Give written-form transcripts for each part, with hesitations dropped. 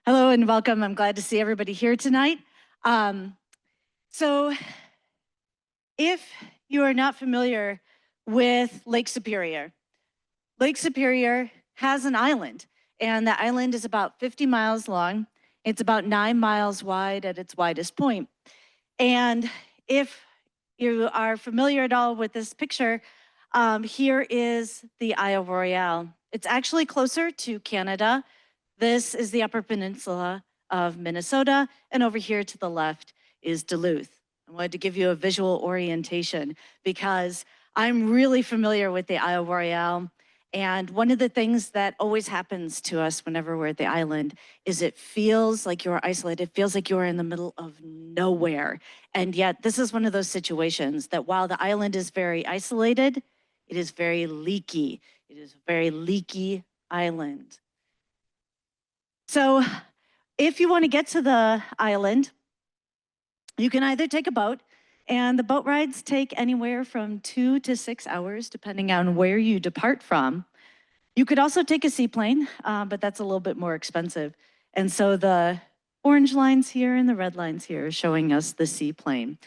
Hello and welcome. I'm glad to see everybody here tonight. So if you are not familiar with Lake Superior has an island, and the island is about 50 miles long. It's about 9 miles wide at its widest point. And if you are familiar at all with this picture, here is the Isle Royale. It's actually closer to Canada. This is the Upper Peninsula of Minnesota, and over here to the left is Duluth. I wanted to give you a visual orientation because I'm really familiar with the Isle Royale. And one of the things that always happens to us whenever we're at the island is it feels like you're isolated. It feels like you're in the middle of nowhere. And yet this is one of those situations that while the island is very isolated, it is very leaky. It is a very leaky island. So if you want to get to the island, you can either take a boat, and the boat rides take anywhere from 2 to 6 hours, depending on where you depart from. You could also take a seaplane, but that's a little bit more expensive. And so the orange lines here and the red lines here are showing us the seaplane.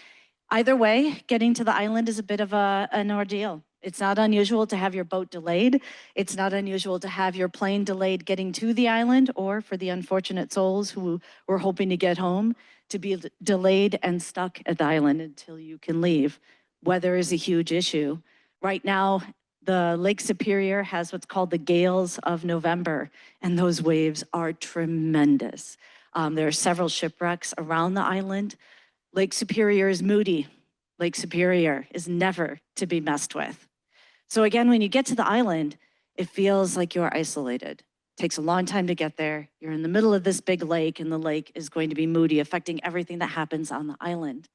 Either way, getting to the island is a bit of an ordeal. It's not unusual to have your boat delayed. It's not unusual to have your plane delayed getting to the island, or for the unfortunate souls who were hoping to get home, to be delayed and stuck at the island until you can leave. Weather is a huge issue. Right now, the Lake Superior has what's called the gales of November, and those waves are tremendous. There are several shipwrecks around the island. Lake Superior is moody. Lake Superior is never to be messed with. So again, when you get to the island, it feels like you're isolated. It takes a long time to get there. You're in the middle of this big lake, and the lake is going to be moody, affecting everything that happens on the island.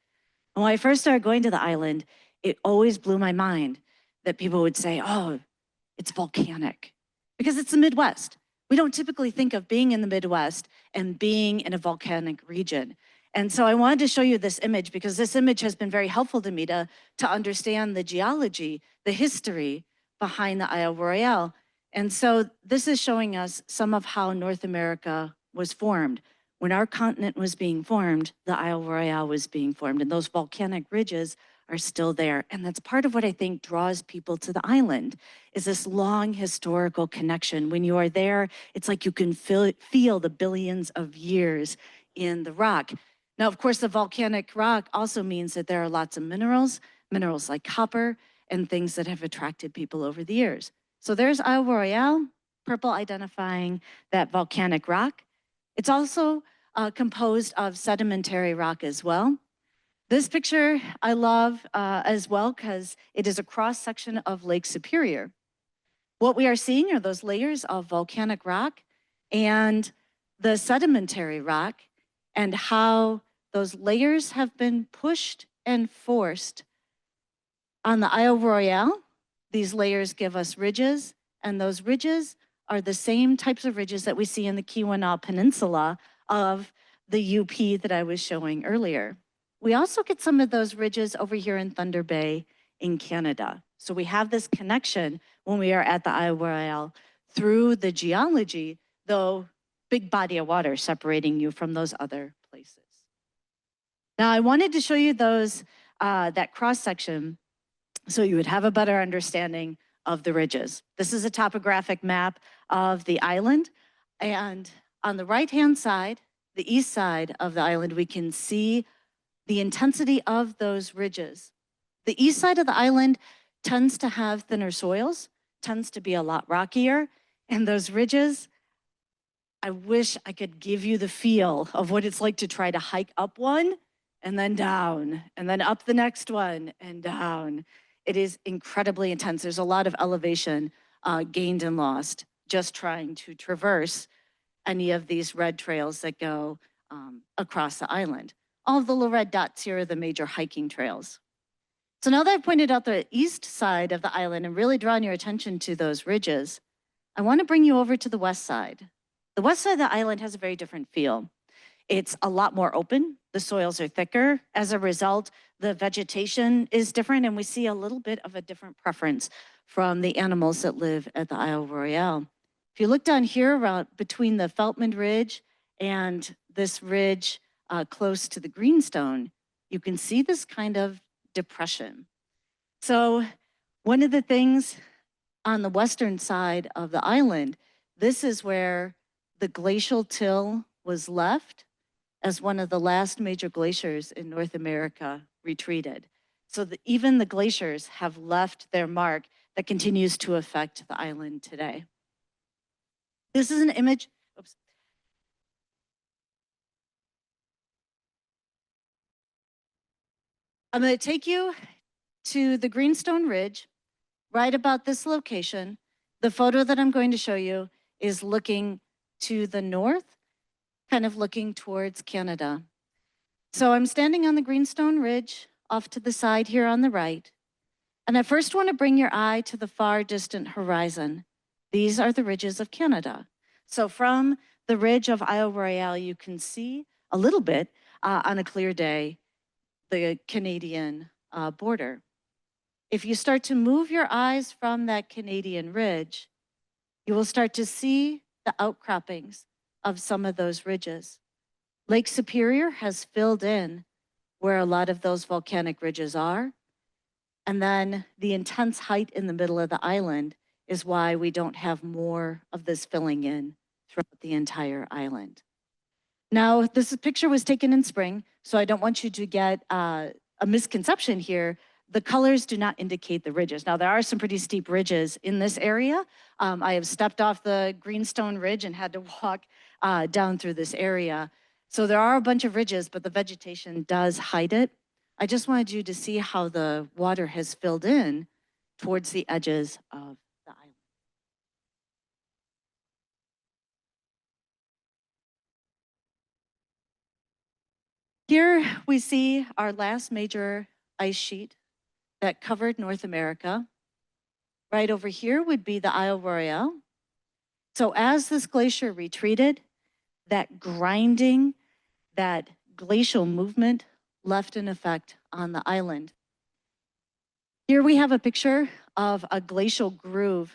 And when I first started going to the island, it always blew my mind that people would say, oh, it's volcanic, because it's the Midwest. We don't typically think of being in the Midwest and being in a volcanic region. And so I wanted to show you this image because this image has been very helpful to me to understand the geology, the history behind the Isle Royale. And so this is showing us some of how North America was formed. When our continent was being formed, the Isle Royale was being formed, and those volcanic ridges are still there. And that's part of what I think draws people to the island, is this long historical connection. When you are there, it's like you can feel the billions of years in the rock. Now, of course, the volcanic rock also means that there are lots of minerals like copper, and things that have attracted people over the years. So there's Isle Royale, purple identifying that volcanic rock. It's also composed of sedimentary rock as well. This picture I love as well because it is a cross section of Lake Superior. What we are seeing are those layers of volcanic rock and the sedimentary rock, and how those layers have been pushed and forced. On the Isle Royale, these layers give us ridges, and those ridges are the same types of ridges that we see in the Keweenaw Peninsula of the UP that I was showing earlier. We also get some of those ridges over here in Thunder Bay in Canada. So we have this connection when we are at the Isle Royale through the geology, though big body of water separating you from those other places. Now I wanted to show you those that cross section so you would have a better understanding of the ridges. This is a topographic map of the island, and on the right-hand side, the east side of the island, we can see the intensity of those ridges. The east side of the island tends to have thinner soils, tends to be a lot rockier, and those ridges, I wish I could give you the feel of what it's like to try to hike up one and then down, and then up the next one and down. It is incredibly intense. There's a lot of elevation gained and lost just trying to traverse any of these red trails that go across the island. All of the little red dots here are the major hiking trails. So now that I've pointed out the east side of the island and really drawn your attention to those ridges, I want to bring you over to the west side. The west side of the island has a very different feel. It's a lot more open. The soils are thicker. As a result, the vegetation is different, and we see a little bit of a different preference from the animals that live at the Isle Royale. If you look down here around between the Feltman Ridge and this ridge close to the greenstone, you can see this kind of depression. So one of the things on the western side of the island, this is where the glacial till was left as one of the last major glaciers in North America retreated. So even the glaciers have left their mark that continues to affect the island today. This is an image. Oops. I'm going to take you to the Greenstone Ridge, right about this location. The photo that I'm going to show you is looking to the north, kind of looking towards Canada. So I'm standing on the Greenstone Ridge off to the side here on the right. And I first want to bring your eye to the far distant horizon. These are the ridges of Canada. So from the ridge of Isle Royale, you can see a little bit on a clear day, the Canadian border. If you start to move your eyes from that Canadian ridge, you will start to see the outcroppings of some of those ridges. Lake Superior has filled in where a lot of those volcanic ridges are. And then the intense height in the middle of the island is why we don't have more of this filling in throughout the entire island. Now, this picture was taken in spring, so I don't want you to get a misconception here. The colors do not indicate the ridges. Now, there are some pretty steep ridges in this area. I have stepped off the Greenstone Ridge and had to walk down through this area. So there are a bunch of ridges, but the vegetation does hide it. I just wanted you to see how the water has filled in towards the edges of the island. Here we see our last major ice sheet that covered North America. Right over here would be the Isle Royale. So as this glacier retreated, that grinding, that glacial movement left an effect on the island. Here we have a picture of a glacial groove.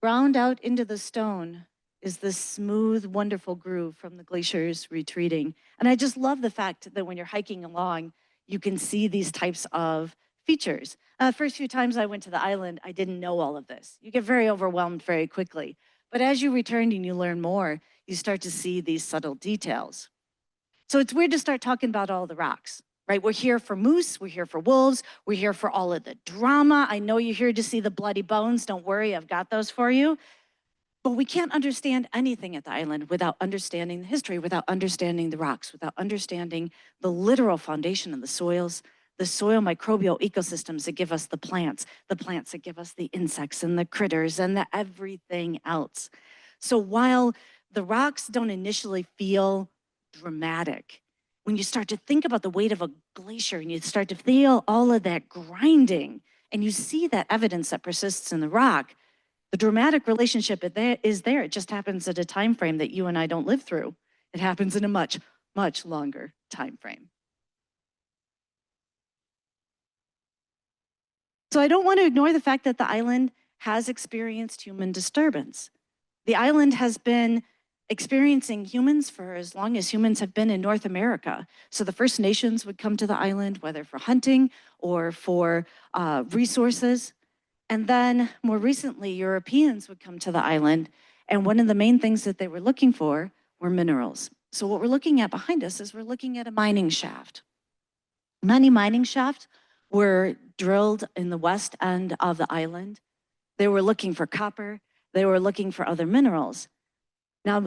Ground out into the stone is this smooth, wonderful groove from the glaciers retreating. And I just love the fact that when you're hiking along, you can see these types of features. First few times I went to the island, I didn't know all of this. You get very overwhelmed very quickly. But as you return and you learn more, you start to see these subtle details. So it's weird to start talking about all the rocks, right? We're here for moose, we're here for wolves, we're here for all of the drama. I know you're here to see the bloody bones. Don't worry, I've got those for you. But we can't understand anything at the island without understanding the history, without understanding the rocks, without understanding the literal foundation of the soils, the soil microbial ecosystems that give us the plants that give us the insects and the critters and the everything else. So while the rocks don't initially feel dramatic, when you start to think about the weight of a glacier and you start to feel all of that grinding and you see that evidence that persists in the rock, the dramatic relationship is there. It just happens at a time frame that you and I don't live through. It happens in a much, much longer time frame. So I don't want to ignore the fact that the island has experienced human disturbance. The island has been experiencing humans for as long as humans have been in North America. So the First Nations would come to the island, whether for hunting or for resources. And then more recently, Europeans would come to the island. And one of the main things that they were looking for were minerals. So what we're looking at behind us is we're looking at a mining shaft. Many mining shafts were drilled in the west end of the island. They were looking for copper. They were looking for other minerals. Now,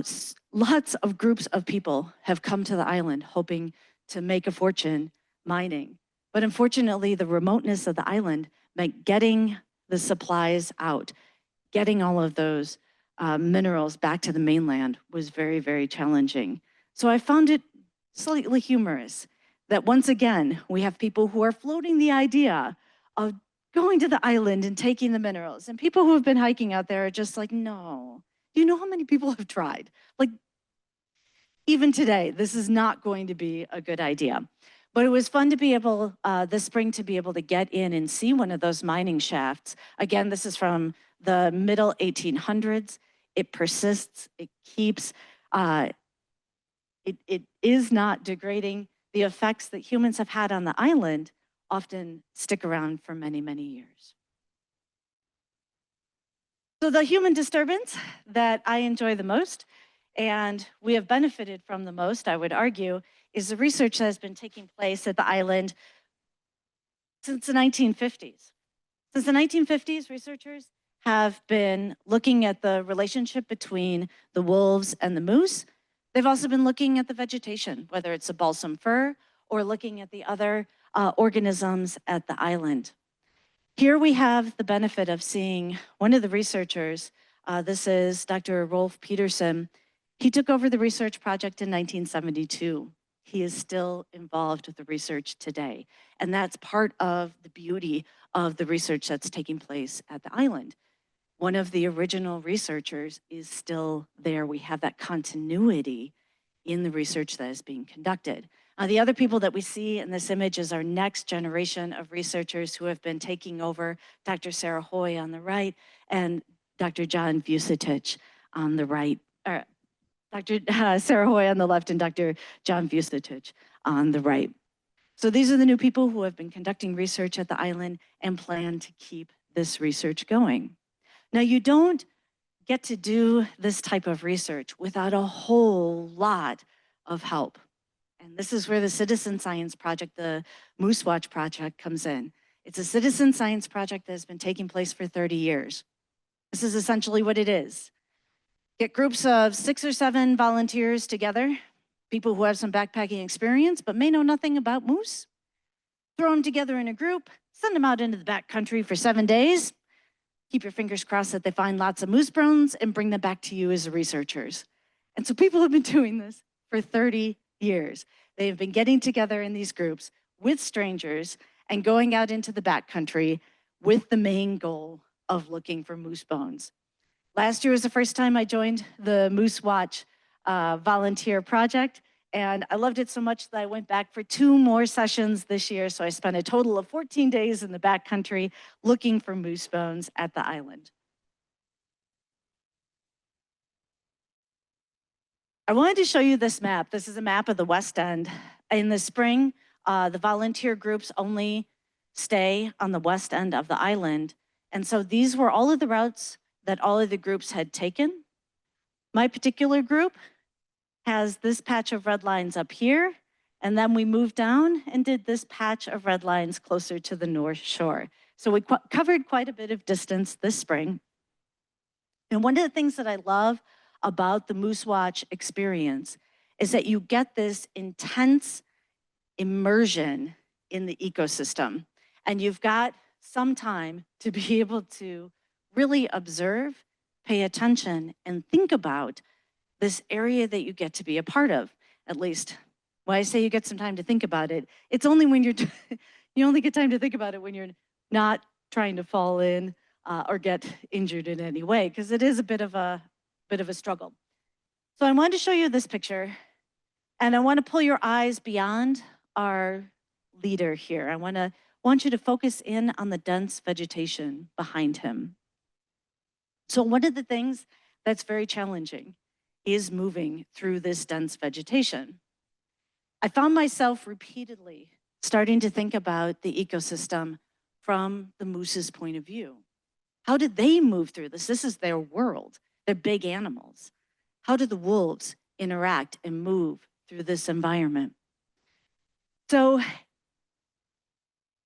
lots of groups of people have come to the island hoping to make a fortune mining. But unfortunately, the remoteness of the island meant getting the supplies out, getting all of those minerals back to the mainland was very, very challenging. So I found it slightly humorous that once again, we have people who are floating the idea of going to the island and taking the minerals. And people who have been hiking out there are just like, no. Do you know how many people have tried? Like, even today, this is not going to be a good idea. But it was fun to be able, this spring, to be able to get in and see one of those mining shafts. Again, this is from the middle 1800s. It persists, it keeps. uh, it is not degrading. The effects that humans have had on the island often stick around for many, many years. So the human disturbance that I enjoy the most, and we have benefited from the most, I would argue, is the research that has been taking place at the island since the 1950s. Since the 1950s, researchers have been looking at the relationship between the wolves and the moose. They've also been looking at the vegetation, whether it's a balsam fir or looking at the other organisms at the island. Here we have the benefit of seeing one of the researchers. This is Dr. Rolf Peterson. He took over the research project in 1972. He is still involved with the research today. And that's part of the beauty of the research that's taking place at the island. One of the original researchers is still there. We have that continuity in the research that is being conducted. The other people that we see in this image is our next generation of researchers who have been taking over, Dr. Sarah Hoy on the right and Dr. John Vucetich on the right, or Dr. Sarah Hoy on the left and Dr. John Vucetich on the right. So these are the new people who have been conducting research at the island and plan to keep this research going. Now, you don't get to do this type of research without a whole lot of help. And this is where the Citizen Science Project, the Moose Watch Project, comes in. It's a citizen science project that has been taking place for 30 years. This is essentially what it is. Get groups of 6 or 7 volunteers together, people who have some backpacking experience but may know nothing about moose. Throw them together in a group, send them out into the backcountry for 7 days. Keep your fingers crossed that they find lots of moose bones and bring them back to you as researchers. And so people have been doing this for 30 years. They have been getting together in these groups with strangers and going out into the backcountry with the main goal of looking for moose bones. Last year was the first time I joined the Moose Watch volunteer project, and I loved it so much that I went back for 2 more sessions this year. So I spent a total of 14 days in the backcountry looking for moose bones at the island. I wanted to show you this map. This is a map of the West End. In the spring, the volunteer groups only stay on the west end of the island. And so these were all of the routes that all of the groups had taken. My particular group has this patch of red lines up here, and then we moved down and did this patch of red lines closer to the North Shore. So we covered quite a bit of distance this spring. And one of the things that I love about the Moose Watch experience is that you get this intense immersion in the ecosystem. And you've got some time to be able to really observe, pay attention, and think about this area that you get to be a part of. At least when I say you get some time to think about it, it's only when you only get time to think about it when you're not trying to fall in or get injured in any way, because it is a bit of a struggle. So I wanted to show you this picture, and I want to pull your eyes beyond our leader here. I want you to focus in on the dense vegetation behind him. So one of the things that's very challenging is moving through this dense vegetation. I found myself repeatedly starting to think about the ecosystem from the moose's point of view. How did they move through this? This is their world. They're big animals. How do the wolves interact and move through this environment? So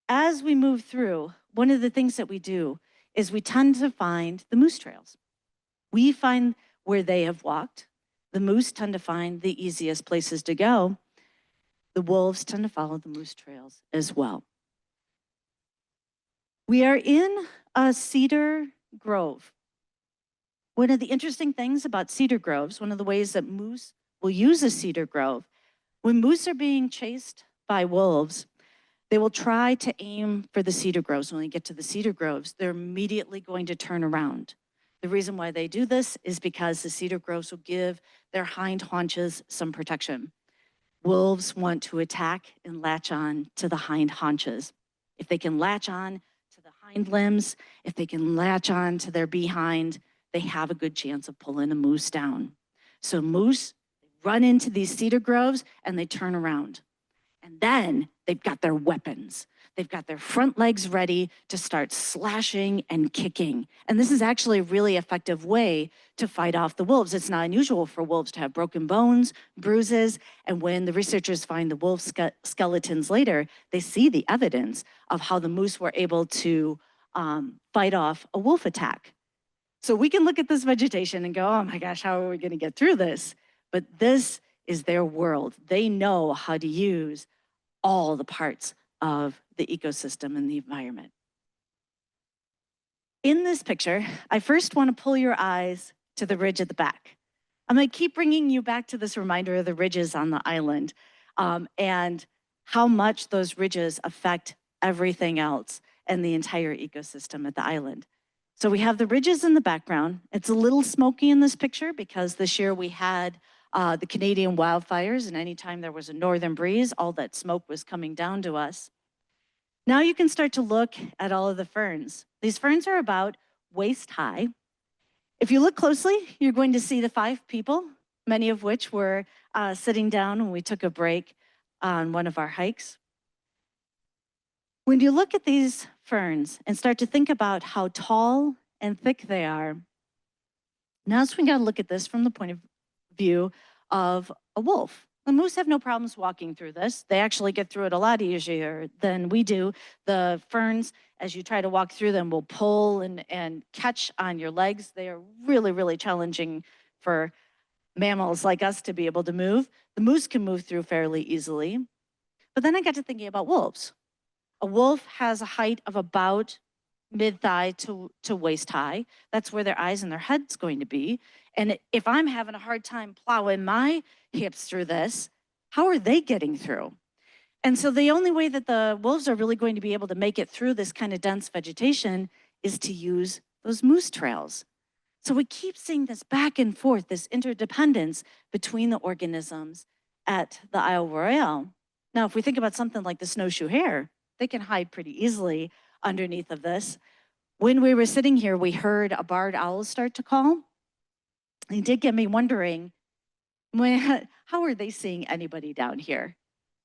as we move through, one of the things that we do is we tend to find the moose trails. We find where they have walked. The moose tend to find the easiest places to go. The wolves tend to follow the moose trails as well. We are in a cedar grove. One of the interesting things about cedar groves, one of the ways that moose will use a cedar grove, when moose are being chased by wolves, they will try to aim for the cedar groves. When they get to the cedar groves, they're immediately going to turn around. The reason why they do this is because the cedar groves will give their hind haunches some protection. Wolves want to attack and latch on to the hind haunches. If they can latch on to the hind limbs, if they can latch on to their behind, they have a good chance of pulling a moose down. So moose run into these cedar groves and they turn around. And then they've got their weapons. They've got their front legs ready to start slashing and kicking. And this is actually a really effective way to fight off the wolves. It's not unusual for wolves to have broken bones, bruises, and when the researchers find the wolf skeletons later, they see the evidence of how the moose were able to fight off a wolf attack. So we can look at this vegetation and go, oh my gosh, how are we going to get through this? But this is their world. They know how to use all the parts of the ecosystem and the environment. In this picture, I first want to pull your eyes to the ridge at the back. I'm going to keep bringing you back to this reminder of the ridges on the island and how much those ridges affect everything else and the entire ecosystem at the island. So we have the ridges in the background. It's a little smoky in this picture because this year we had the Canadian wildfires, and anytime there was a northern breeze, all that smoke was coming down to us. Now you can start to look at all of the ferns. These ferns are about waist high. If you look closely, you're going to see the 5 people, many of which were sitting down when we took a break on one of our hikes. When you look at these ferns and start to think about how tall and thick they are, now we got to look at this from the point of view of a wolf. The moose have no problems walking through this. They actually get through it a lot easier than we do. The ferns, as you try to walk through them, will pull and catch on your legs. They are really, really challenging for mammals like us to be able to move. The moose can move through fairly easily. But then I got to thinking about wolves. A wolf has a height of about mid-thigh to waist high. That's where their eyes and their head's going to be. And if I'm having a hard time plowing my hips through this, how are they getting through? And so the only way that the wolves are really going to be able to make it through this kind of dense vegetation is to use those moose trails. So we keep seeing this back and forth, this interdependence between the organisms at the Isle Royale. Now, if we think about something like the snowshoe hare, they can hide pretty easily underneath of this. When we were sitting here, we heard a barred owl start to call. It did get me wondering, how are they seeing anybody down here?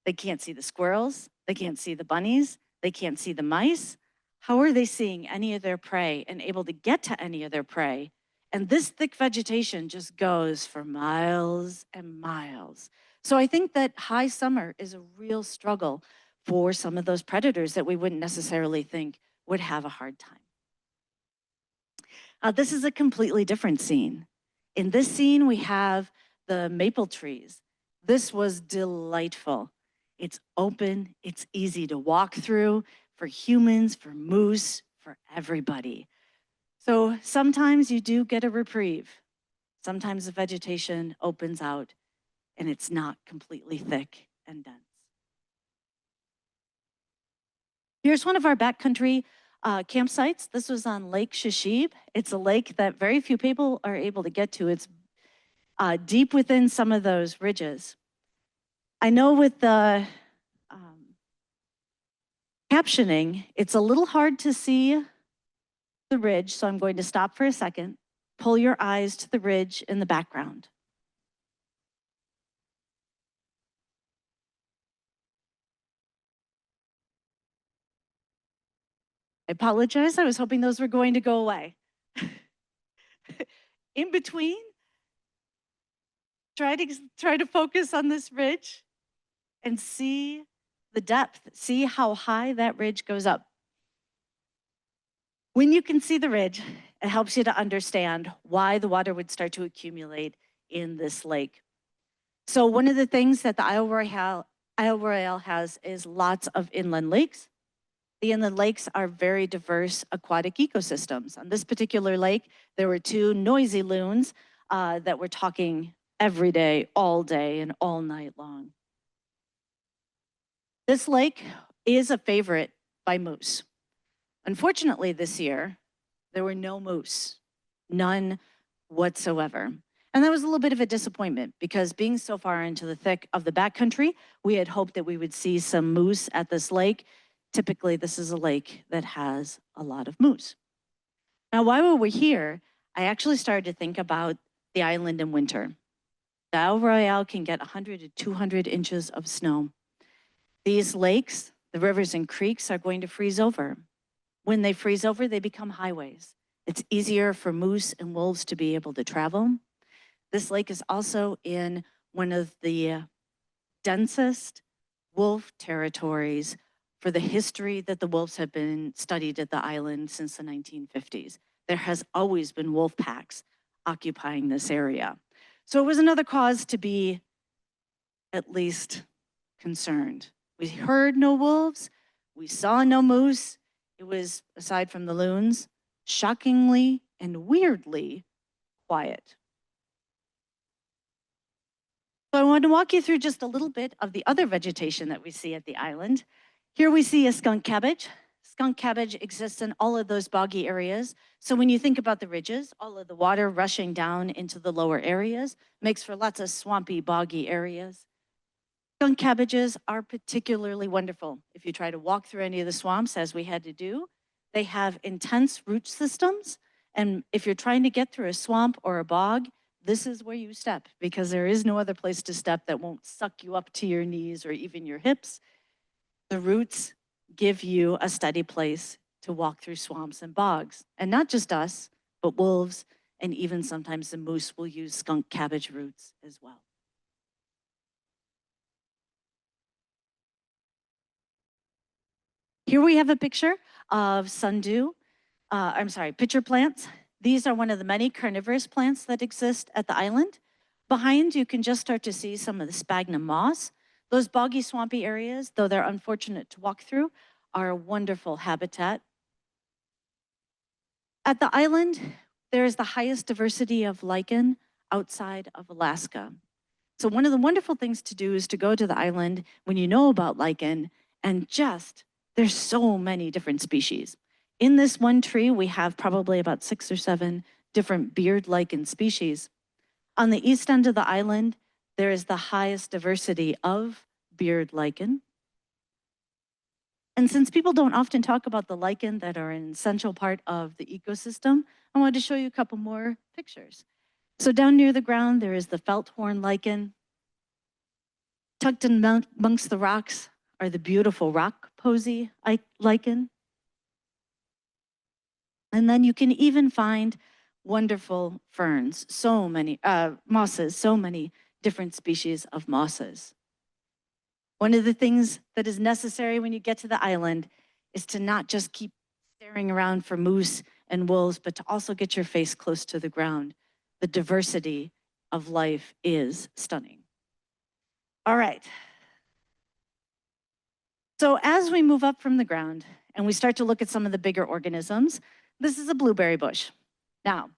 They can't see the squirrels, they can't see the bunnies, they can't see the mice. How are they seeing any of their prey and able to get to any of their prey? And this thick vegetation just goes for miles and miles. So I think that high summer is a real struggle for some of those predators that we wouldn't necessarily think would have a hard time. This is a completely different scene. In this scene, we have the maple trees. This was delightful. It's open, it's easy to walk through for humans, for moose, for everybody. So sometimes you do get a reprieve. Sometimes the vegetation opens out and it's not completely thick and dense. Here's one of our backcountry campsites. This was on Lake Shashib. It's a lake that very few people are able to get to. It's deep within some of those ridges. I know with the captioning, it's a little hard to see the ridge, so I'm going to stop for a second. Pull your eyes to the ridge in the background. I apologize, I was hoping those were going to go away. In between, try to focus on this ridge and see the depth, see how high that ridge goes up. When you can see the ridge, it helps you to understand why the water would start to accumulate in this lake. So one of the things that the Isle Royale has is lots of inland lakes. The inland lakes are very diverse aquatic ecosystems. On this particular lake, there were 2 noisy loons that were talking every day, all day, and all night long. This lake is a favorite by moose. Unfortunately, this year, there were no moose, none whatsoever. And that was a little bit of a disappointment because being so far into the thick of the backcountry, we had hoped that we would see some moose at this lake. Typically, this is a lake that has a lot of moose. Now, while we were here, I actually started to think about the island in winter. the Isle Royale can get 100 to 200 inches of snow. These lakes, the rivers and creeks are going to freeze over. When they freeze over, they become highways. It's easier for moose and wolves to be able to travel. This lake is also in one of the densest wolf territories for the history that the wolves have been studied at the island since the 1950s. There has always been wolf packs occupying this area. So it was another cause to be at least concerned. We heard no wolves, we saw no moose. It was, aside from the loons, shockingly and weirdly quiet. So I want to walk you through just a little bit of the other vegetation that we see at the island. Here we see a skunk cabbage. Skunk cabbage exists in all of those boggy areas. So when you think about the ridges, all of the water rushing down into the lower areas makes for lots of swampy, boggy areas. Skunk cabbages are particularly wonderful. If you try to walk through any of the swamps, as we had to do, they have intense root systems. And if you're trying to get through a swamp or a bog, this is where you step, because there is no other place to step that won't suck you up to your knees or even your hips. The roots give you a steady place to walk through swamps and bogs. And not just us, but wolves and even sometimes the moose will use skunk cabbage roots as well. Here we have a picture of pitcher plants. These are one of the many carnivorous plants that exist at the island. Behind, you can just start to see some of the sphagnum moss. Those boggy, swampy areas, though they're unfortunate to walk through, are a wonderful habitat. At the island, there is the highest diversity of lichen outside of Alaska. So one of the wonderful things to do is to go to the island when you know about lichen and there's so many different species. In this one tree, we have probably about 6 or 7 different beard lichen species. On the east end of the island, there is the highest diversity of beard lichen. And since people don't often talk about the lichen that are an essential part of the ecosystem, I wanted to show you a couple more pictures. So down near the ground, there is the felt horn lichen. Tucked in amongst the rocks are the beautiful rock posy lichen. And then you can even find wonderful ferns, so many mosses, so many different species of mosses. One of the things that is necessary when you get to the island is to not just keep staring around for moose and wolves, but to also get your face close to the ground. The diversity of life is stunning. All right. So as we move up from the ground and we start to look at some of the bigger organisms, this is a blueberry bush. Now,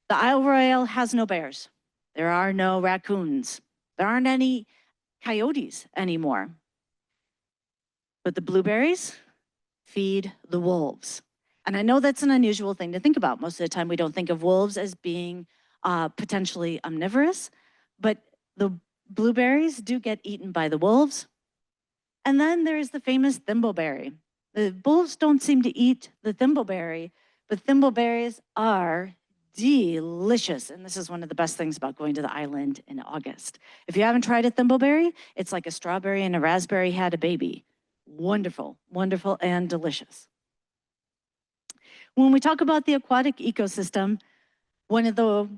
the Isle Royale has no bears. There are no raccoons. There aren't any coyotes anymore. But the blueberries feed the wolves. And I know that's an unusual thing to think about. Most of the time we don't think of wolves as being potentially omnivorous, but the blueberries do get eaten by the wolves. And then there's the famous thimbleberry. The wolves don't seem to eat the thimbleberry, but thimbleberries are delicious. And this is one of the best things about going to the island in August. If you haven't tried a thimbleberry, it's like a strawberry and a raspberry had a baby. Wonderful, wonderful and delicious. When we talk about the aquatic ecosystem, one of the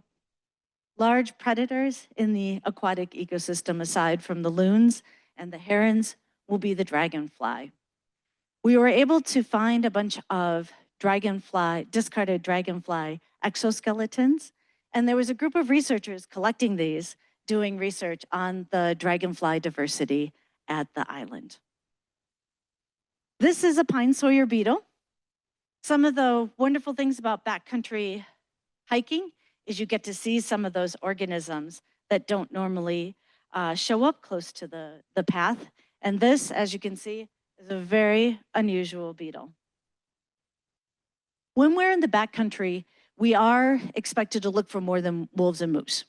large predators in the aquatic ecosystem, aside from the loons and the herons, will be the dragonfly. We were able to find a bunch of discarded dragonfly exoskeletons, and there was a group of researchers collecting these, doing research on the dragonfly diversity at the island. This is a pine sawyer beetle. Some of the wonderful things about backcountry hiking is you get to see some of those organisms that don't normally show up close to the path. And this, as you can see, is a very unusual beetle. When we're in the backcountry, we are expected to look for more than wolves and moose.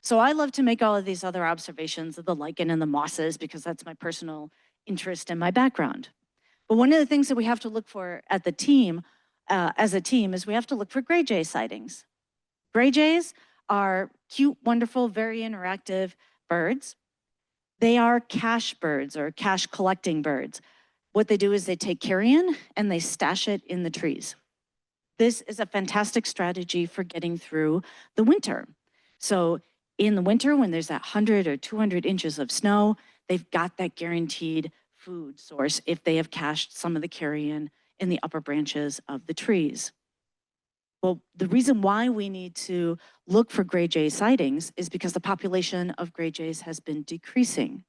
So I love to make all of these other observations of the lichen and the mosses because that's my personal interest and my background. But one of the things that we have to look for at the team, as a team, is we have to look for gray jay sightings. Gray jays are cute, wonderful, very interactive birds. They are cache birds or cache collecting birds. What they do is they take carrion and they stash it in the trees. This is a fantastic strategy for getting through the winter. So in the winter, when there's that 100 or 200 inches of snow, they've got that guaranteed food source if they have cached some of the carrion in the upper branches of the trees. Well, the reason why we need to look for gray jay sightings is because the population of gray jays has been decreasing.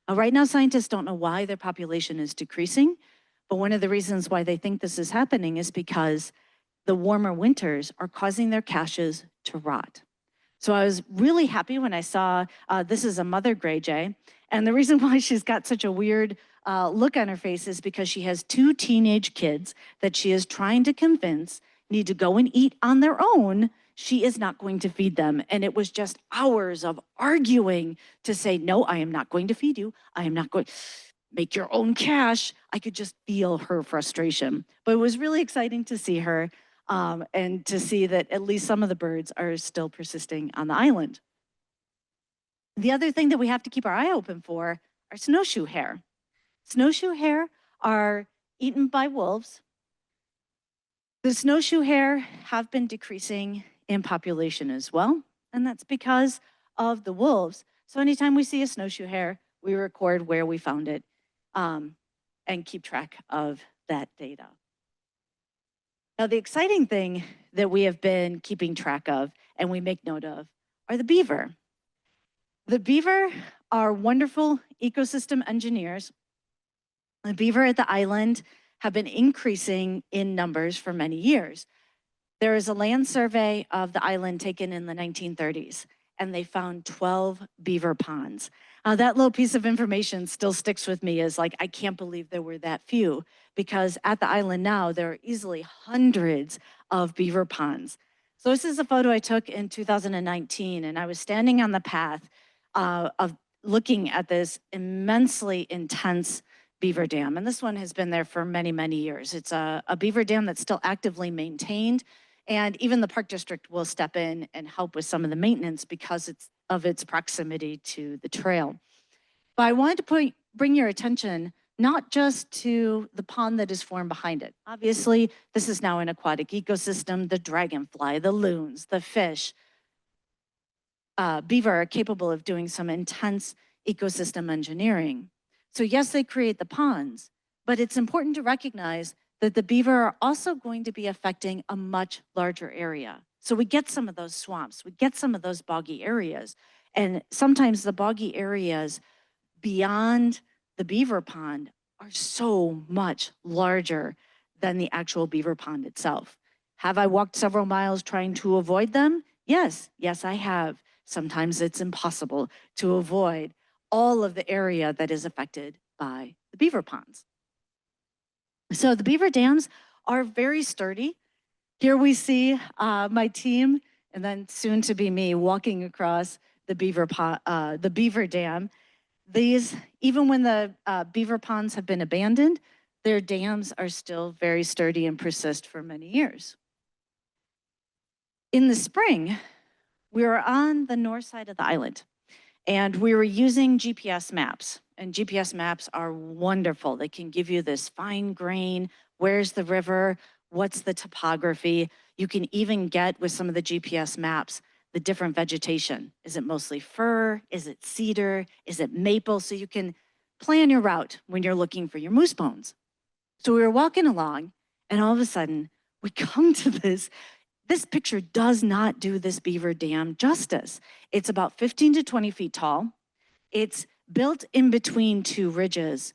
Right now, scientists don't know why their population is decreasing, but one of the reasons why they think this is happening is because the warmer winters are causing their caches to rot. So I was really happy when I saw this is a mother gray jay. And the reason why she's got such a weird look on her face is because she has 2 teenage kids that she is trying to convince need to go and eat on their own. She is not going to feed them. And it was just hours of arguing to say, no, I am not going to feed you. I am not going, make your own cache. I could just feel her frustration. But it was really exciting to see her and to see that at least some of the birds are still persisting on the island. The other thing that we have to keep our eye open for are snowshoe hare. Snowshoe hare are eaten by wolves. The snowshoe hare have been decreasing in population as well, and that's because of the wolves. So anytime we see a snowshoe hare, we record where we found it and keep track of that data. Now, the exciting thing that we have been keeping track of and we make note of are the beaver. The beaver are wonderful ecosystem engineers. The beaver at the island have been increasing in numbers for many years. There is a land survey of the island taken in the 1930s, and they found 12 beaver ponds. That little piece of information still sticks with me as like, I can't believe there were that few, because at the island now, there are easily hundreds of beaver ponds. So this is a photo I took in 2019, and I was standing on the path of looking at this immensely intense beaver dam. And this one has been there for many, many years. It's a beaver dam that's still actively maintained. And even the park district will step in and help with some of the maintenance because of its proximity to the trail. But I wanted to bring your attention not just to the pond that is formed behind it. Obviously, this is now an aquatic ecosystem, the dragonfly, the loons, the fish. Beaver are capable of doing some intense ecosystem engineering. So yes, they create the ponds, but it's important to recognize that the beaver are also going to be affecting a much larger area. So we get some of those swamps, we get some of those boggy areas, and sometimes the boggy areas beyond the beaver pond are so much larger than the actual beaver pond itself. Have I walked several miles trying to avoid them? Yes, I have. Sometimes it's impossible to avoid all of the area that is affected by the beaver ponds. So the beaver dams are very sturdy. Here we see my team, and then soon to be me, walking across the beaver dam. These, even when the beaver ponds have been abandoned, their dams are still very sturdy and persist for many years. In the spring, we were on the north side of the island, and we were using GPS maps. And GPS maps are wonderful. They can give you this fine grain, where's the river, what's the topography. You can even get, with some of the GPS maps, the different vegetation. Is it mostly fir? Is it cedar? Is it maple? So you can plan your route when you're looking for your moose bones. So we were walking along, and all of a sudden, we come to this. This picture does not do this beaver dam justice. It's about 15 to 20 feet tall. It's built in between 2 ridges.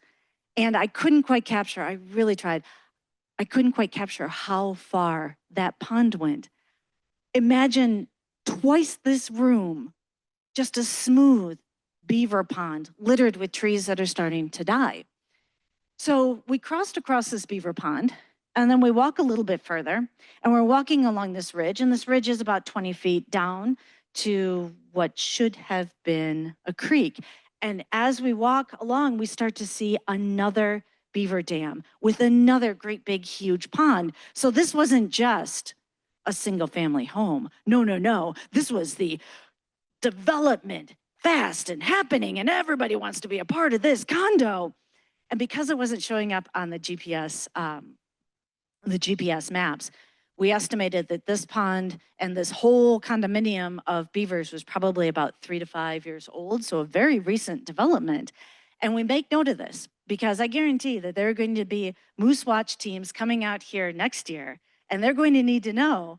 And I couldn't quite capture, I really tried, I couldn't quite capture how far that pond went. Imagine twice this room, just a smooth beaver pond littered with trees that are starting to die. So we crossed across this beaver pond, and then we walk a little bit further, and we're walking along this ridge, and this ridge is about 20 feet down to what should have been a creek. And as we walk along, we start to see another beaver dam with another great big huge pond. So this wasn't just a single family home. No, no, no. This was the development, fast and happening, and everybody wants to be a part of this condo. And because it wasn't showing up on the GPS maps, we estimated that this pond and this whole condominium of beavers was probably about 3 to 5 years old, so a very recent development. And we make note of this because I guarantee that there are going to be moose watch teams coming out here next year, and they're going to need to know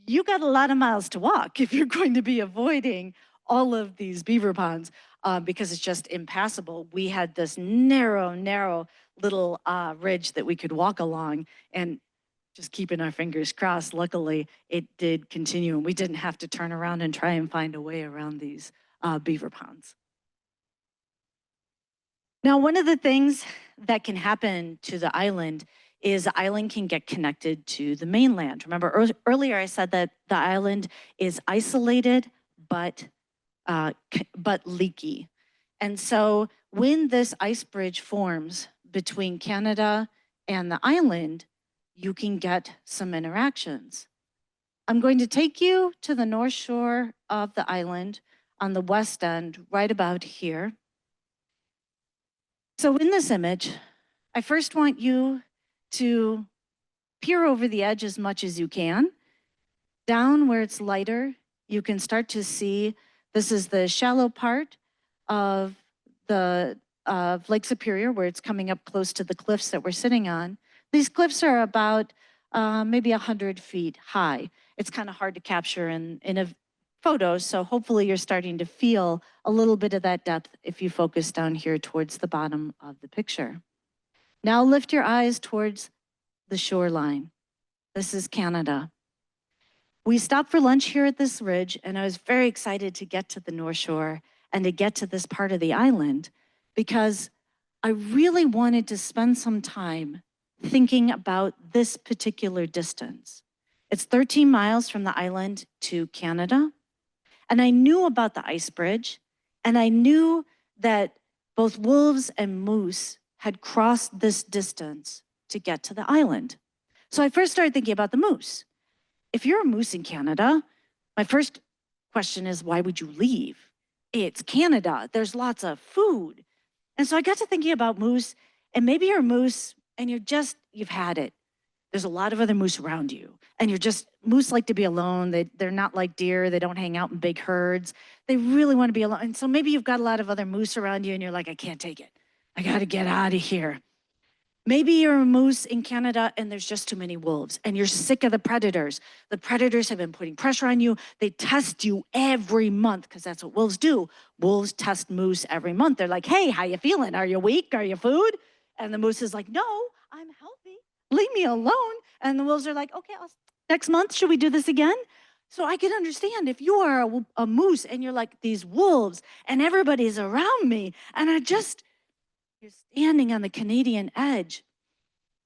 you got a lot of miles to walk if you're going to be avoiding all of these beaver ponds because it's just impassable. We had this narrow little ridge that we could walk along, and just keeping our fingers crossed, luckily it did continue and we didn't have to turn around and try and find a way around these beaver ponds. Now, one of the things that can happen to the island is the island can get connected to the mainland. Remember earlier I said that the island is isolated but leaky. And so when this ice bridge forms between Canada and the island, you can get some interactions. I'm going to take you to the north shore of the island on the west end, right about here. So in this image, I first want you to peer over the edge as much as you can. Down where it's lighter, you can start to see this is the shallow part of Lake Superior, where it's coming up close to the cliffs that we're sitting on. These cliffs are about maybe 100 feet high. It's kind of hard to capture in a photo, so hopefully you're starting to feel a little bit of that depth if you focus down here towards the bottom of the picture. Now lift your eyes towards the shoreline. This is Canada. We stopped for lunch here at this ridge, and I was very excited to get to the North Shore and to get to this part of the island because I really wanted to spend some time thinking about this particular distance. It's 13 miles from the island to Canada, and I knew about the ice bridge, and I knew that both wolves and moose had crossed this distance to get to the island. So I first started thinking about the moose. If you're a moose in Canada, my first question is, why would you leave? It's Canada, there's lots of food. And so I got to thinking about moose, and maybe you're a moose and you've had it. There's a lot of other moose around you, and moose like to be alone. They're not like deer, they don't hang out in big herds. They really want to be alone. And so maybe you've got a lot of other moose around you and you're like, I can't take it. I gotta get out of here. Maybe you're a moose in Canada and there's just too many wolves and you're sick of the predators. The predators have been putting pressure on you. They test you every month because that's what wolves do. Wolves test moose every month. They're like, hey, how you feeling? Are you weak? Are you food? And the moose is like, no, I'm healthy. Leave me alone. And the wolves are like, okay, next month, should we do this again? So I can understand if you are a moose and you're like, these wolves and everybody's around me and you're standing on the Canadian edge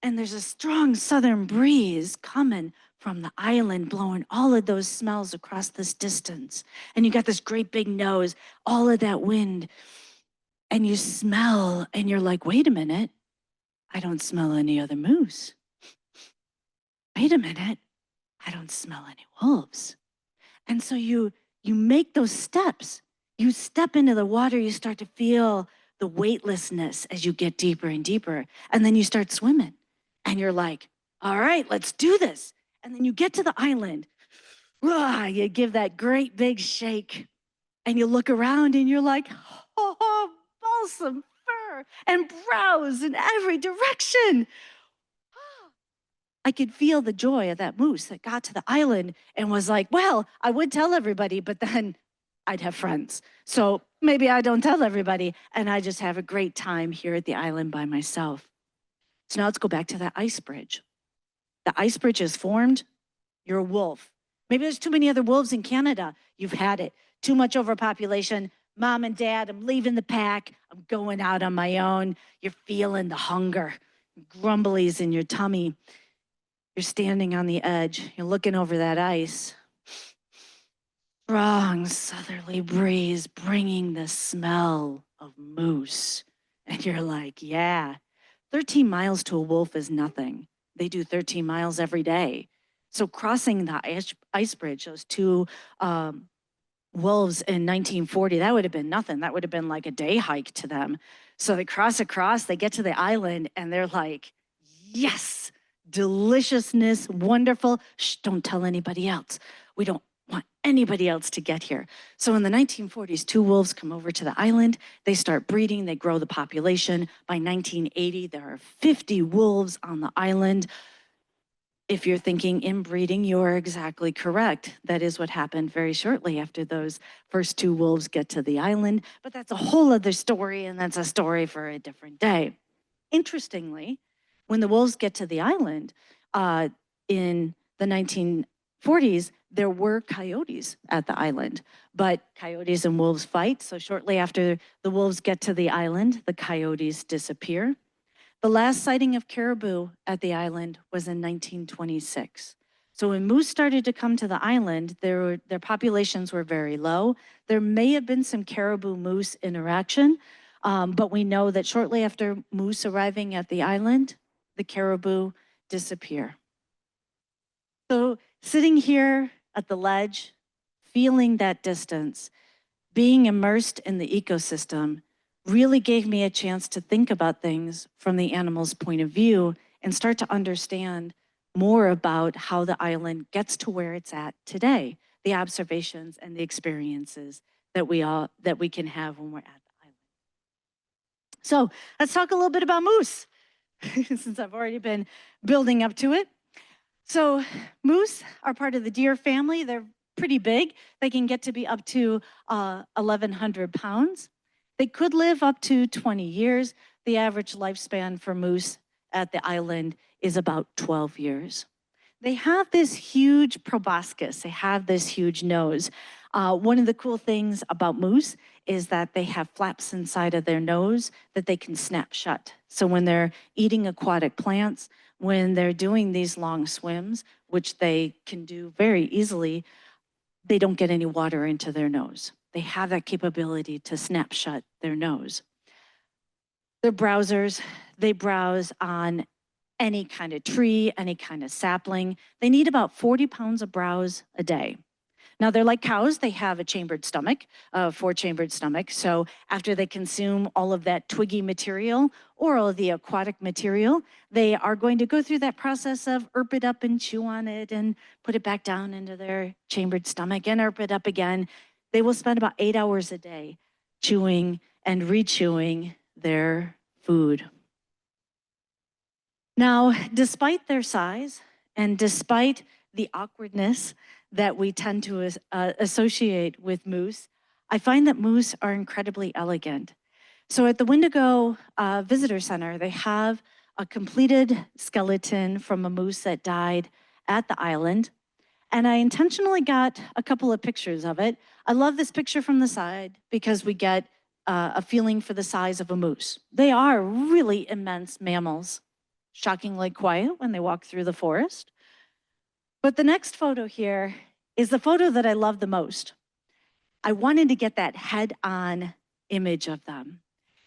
and there's a strong southern breeze coming from the island, blowing all of those smells across this distance. And you got this great big nose, all of that wind, and you smell and you're like, wait a minute, I don't smell any other moose. Wait a minute, I don't smell any wolves. And so you make those steps. You step into the water, you start to feel the weightlessness as you get deeper and deeper. And then you start swimming and you're like, all right, let's do this. And then you get to the island. You give that great big shake and you look around and you're like, oh, balsam fir and browse in every direction. I could feel the joy of that moose that got to the island and was like, well, I would tell everybody, but then I'd have friends. So maybe I don't tell everybody and I just have a great time here at the island by myself. So now let's go back to that ice bridge. The ice bridge is formed, you're a wolf. Maybe there's too many other wolves in Canada. You've had it. Too much overpopulation. Mom and dad, I'm leaving the pack. I'm going out on my own. You're feeling the hunger, grumblies in your tummy. You're standing on the edge. You're looking over that ice. Strong southerly breeze bringing the smell of moose. And you're like, yeah, 13 miles to a wolf is nothing. They do 13 miles every day. So crossing the ice bridge, those two wolves in 1940, that would have been nothing. That would have been like a day hike to them. So they cross across, they get to the island, and they're like, yes, deliciousness, wonderful. Shh, don't tell anybody else. We don't want anybody else to get here. So in the 1940s, two wolves come over to the island. They start breeding, they grow the population. By 1980, there are 50 wolves on the island. If you're thinking inbreeding, you're exactly correct. That is what happened very shortly after those first two wolves get to the island. But that's a whole other story, and that's a story for a different day. Interestingly, when the wolves get to the island in the 1940s, there were coyotes at the island, but coyotes and wolves fight. So shortly after the wolves get to the island, the coyotes disappear. The last sighting of caribou at the island was in 1926. So when moose started to come to the island, their populations were very low. There may have been some caribou moose interaction, but we know that shortly after moose arriving at the island, the caribou disappear. So sitting here at the ledge, feeling that distance, being immersed in the ecosystem really gave me a chance to think about things from the animal's point of view and start to understand more about how the island gets to where it's at today, the observations and the experiences that we can have when we're at the island. So let's talk a little bit about moose, since I've already been building up to it. So moose are part of the deer family. They're pretty big. They can get to be up to 1,100 pounds. They could live up to 20 years. The average lifespan for moose at the island is about 12 years. They have this huge proboscis. They have this huge nose. One of the cool things about moose is that they have flaps inside of their nose that they can snap shut. So when they're eating aquatic plants, when they're doing these long swims, which they can do very easily, they don't get any water into their nose. They have that capability to snap shut their nose. They're browsers. They browse on any kind of tree, any kind of sapling. They need about 40 pounds of browse a day. Now they're like cows, they have a chambered stomach, a four-chambered stomach. So after they consume all of that twiggy material or all of the aquatic material, they are going to go through that process of erp it up and chew on it and put it back down into their chambered stomach and erp it up again. They will spend about 8 hours a day chewing and re-chewing their food. Now, despite their size and despite the awkwardness that we tend to associate with moose, I find that moose are incredibly elegant. So at the Wendigo Visitor Center, they have a completed skeleton from a moose that died at the island. And I intentionally got a couple of pictures of it. I love this picture from the side because we get a feeling for the size of a moose. They are really immense mammals, shockingly quiet when they walk through the forest. But the next photo here is the photo that I love the most. I wanted to get that head-on image of them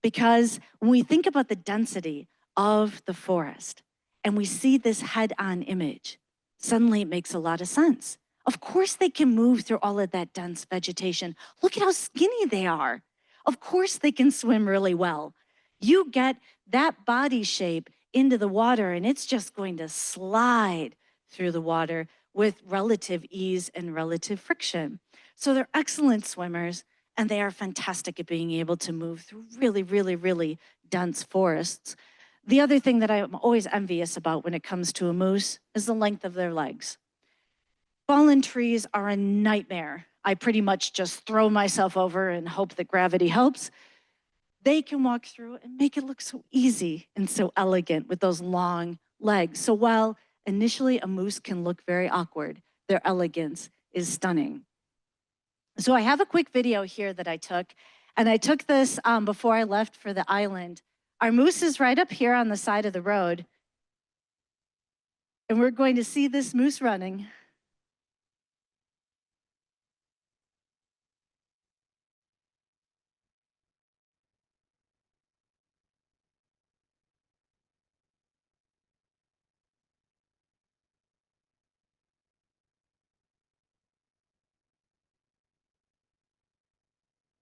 because when we think about the density of the forest and we see this head-on image, suddenly it makes a lot of sense. Of course they can move through all of that dense vegetation. Look at how skinny they are. Of course they can swim really well. You get that body shape into the water and it's just going to slide through the water with relative ease and relative friction. So they're excellent swimmers and they are fantastic at being able to move through really, really, really dense forests. The other thing that I'm always envious about when it comes to a moose is the length of their legs. Fallen trees are a nightmare. I pretty much just throw myself over and hope that gravity helps. They can walk through and make it look so easy and so elegant with those long legs. So while initially a moose can look very awkward, their elegance is stunning. So I have a quick video here that I took, and I took this before I left for the island. Our moose is right up here on the side of the road, and we're going to see this moose running.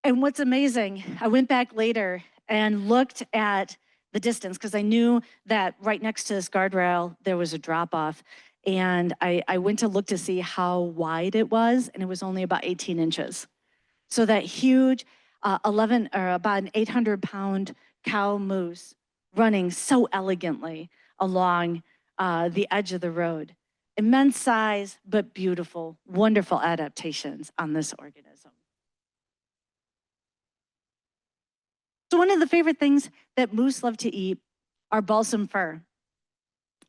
And what's amazing, I went back later and looked at the distance because I knew that right next to this guardrail, there was a drop off. And I went to look to see how wide it was, and it was only about 18 inches. So that huge 11 or about an 800-pound cow moose running so elegantly along the edge of the road. Immense size, but beautiful, wonderful adaptations on this organism. So one of the favorite things that moose love to eat are balsam fir.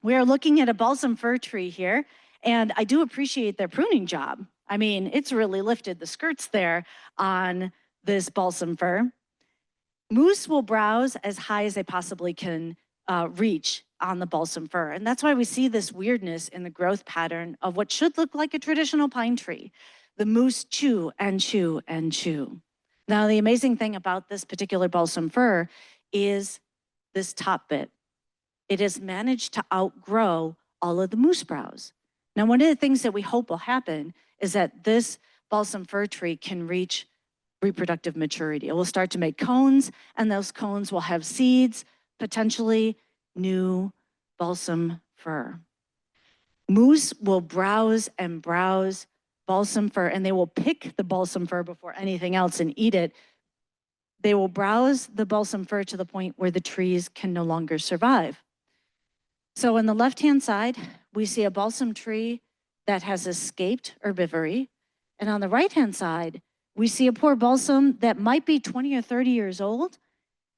We are looking at a balsam fir tree here, and I do appreciate their pruning job. I mean, it's really lifted the skirts there on this balsam fir. Moose will browse as high as they possibly can reach on the balsam fir. And that's why we see this weirdness in the growth pattern of what should look like a traditional pine tree. The moose chew and chew and chew. Now, the amazing thing about this particular balsam fir is this top bit. It has managed to outgrow all of the moose browse. Now, one of the things that we hope will happen is that this balsam fir tree can reach reproductive maturity. It will start to make cones, and those cones will have seeds, potentially new balsam fir. Moose will browse and browse balsam fir, and they will pick the balsam fir before anything else and eat it. They will browse the balsam fir to the point where the trees can no longer survive. So on the left-hand side, we see a balsam tree that has escaped herbivory. And on the right-hand side, we see a poor balsam that might be 20 or 30 years old,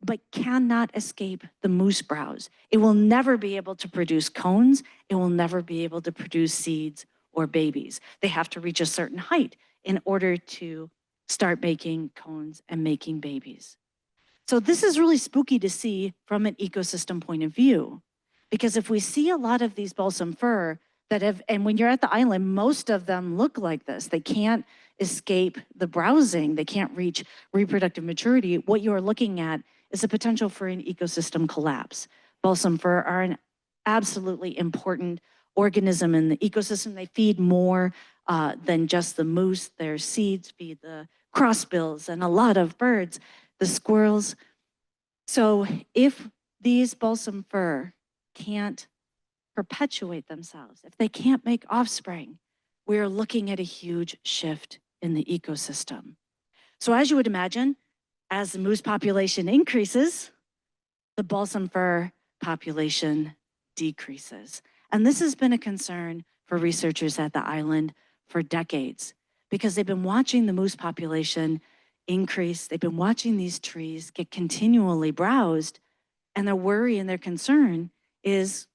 but cannot escape the moose browse. It will never be able to produce cones. It will never be able to produce seeds or babies. They have to reach a certain height in order to start making cones and making babies. So this is really spooky to see from an ecosystem point of view. Because if we see a lot of these balsam fir that have, and when you're at the island, most of them look like this. They can't escape the browsing. They can't reach reproductive maturity. What you are looking at is a potential for an ecosystem collapse. Balsam fir are an absolutely important organism in the ecosystem. They feed more than just the moose. Their seeds feed the crossbills and a lot of birds, the squirrels. So if these balsam fir can't perpetuate themselves, if they can't make offspring, we're looking at a huge shift in the ecosystem. So as you would imagine, as the moose population increases, the balsam fir population decreases. And this has been a concern for researchers at the island for decades, because they've been watching the moose population increase. They've been watching these trees get continually browsed, and their worry and their concern is,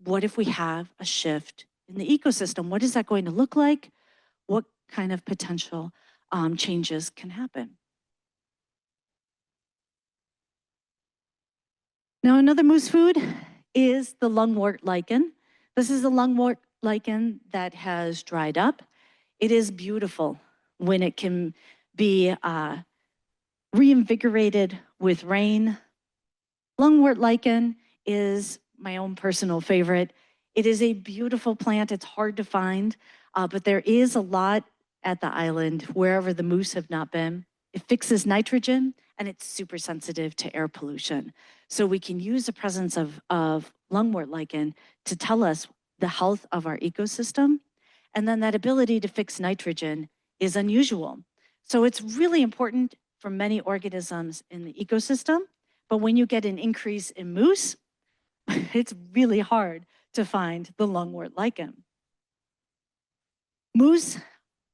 what if we have a shift in the ecosystem? What is that going to look like? What kind of potential changes can happen? Now, another moose food is the lungwort lichen. This is a lungwort lichen that has dried up. It is beautiful when it can be reinvigorated with rain. Lungwort lichen is my own personal favorite. It is a beautiful plant. It's hard to find, but there is a lot at the island wherever the moose have not been. It fixes nitrogen, and it's super sensitive to air pollution. So we can use the presence of lungwort lichen to tell us the health of our ecosystem. And then that ability to fix nitrogen is unusual. So it's really important for many organisms in the ecosystem. But when you get an increase in moose, it's really hard to find the lungwort lichen. Moose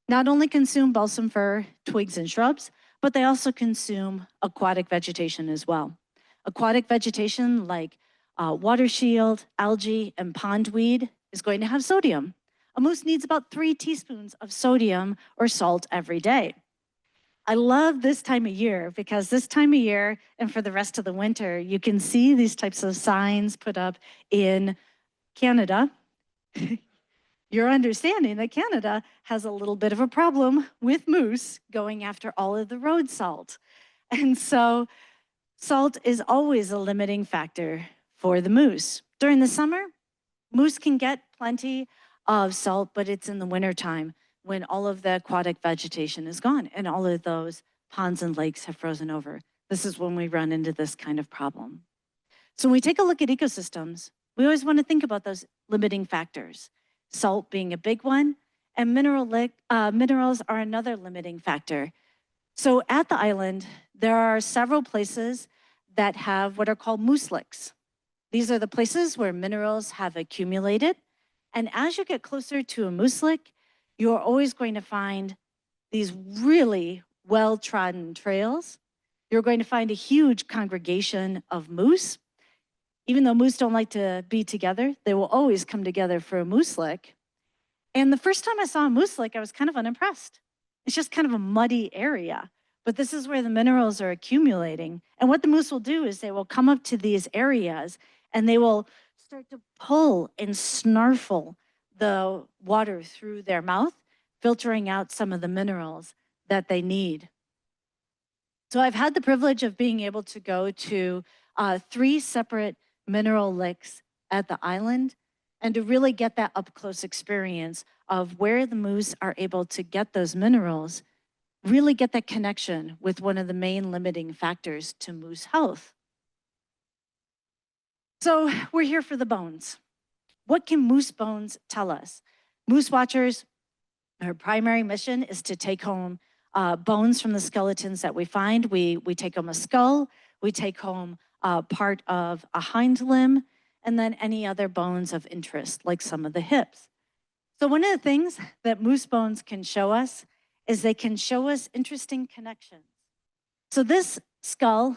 not only consume balsam fir, twigs, and shrubs, but they also consume aquatic vegetation as well. Aquatic vegetation like water shield, algae, and pondweed is going to have sodium. A moose needs about 3 teaspoons of sodium or salt every day. I love this time of year because this time of year and for the rest of the winter, you can see these types of signs put up in Canada. You're understanding that Canada has a little bit of a problem with moose going after all of the road salt. And so salt is always a limiting factor for the moose. During the summer, moose can get plenty of salt, but it's in the wintertime when all of the aquatic vegetation is gone and all of those ponds and lakes have frozen over. This is when we run into this kind of problem. So when we take a look at ecosystems, we always want to think about those limiting factors. Salt being a big one, and minerals are another limiting factor. So at the island, there are several places that have what are called moose licks. These are the places where minerals have accumulated. And as you get closer to a moose lick, you're always going to find these really well-trodden trails. You're going to find a huge congregation of moose. Even though moose don't like to be together, they will always come together for a moose lick. And the first time I saw a moose lick, I was kind of unimpressed. It's just kind of a muddy area, but this is where the minerals are accumulating. And what the moose will do is they will come up to these areas and they will start to pull and snarfle the water through their mouth, filtering out some of the minerals that they need. So I've had the privilege of being able to go to 3 separate mineral licks at the island and to really get that up close experience of where the moose are able to get those minerals, really get that connection with one of the main limiting factors to moose health. So we're here for the bones. What can moose bones tell us? Moose watchers, our primary mission is to take home bones from the skeletons that we find. We take home a skull, we take home part of a hind limb, and then any other bones of interest, like some of the hips. So one of the things that moose bones can show us is they can show us interesting connections. So this skull,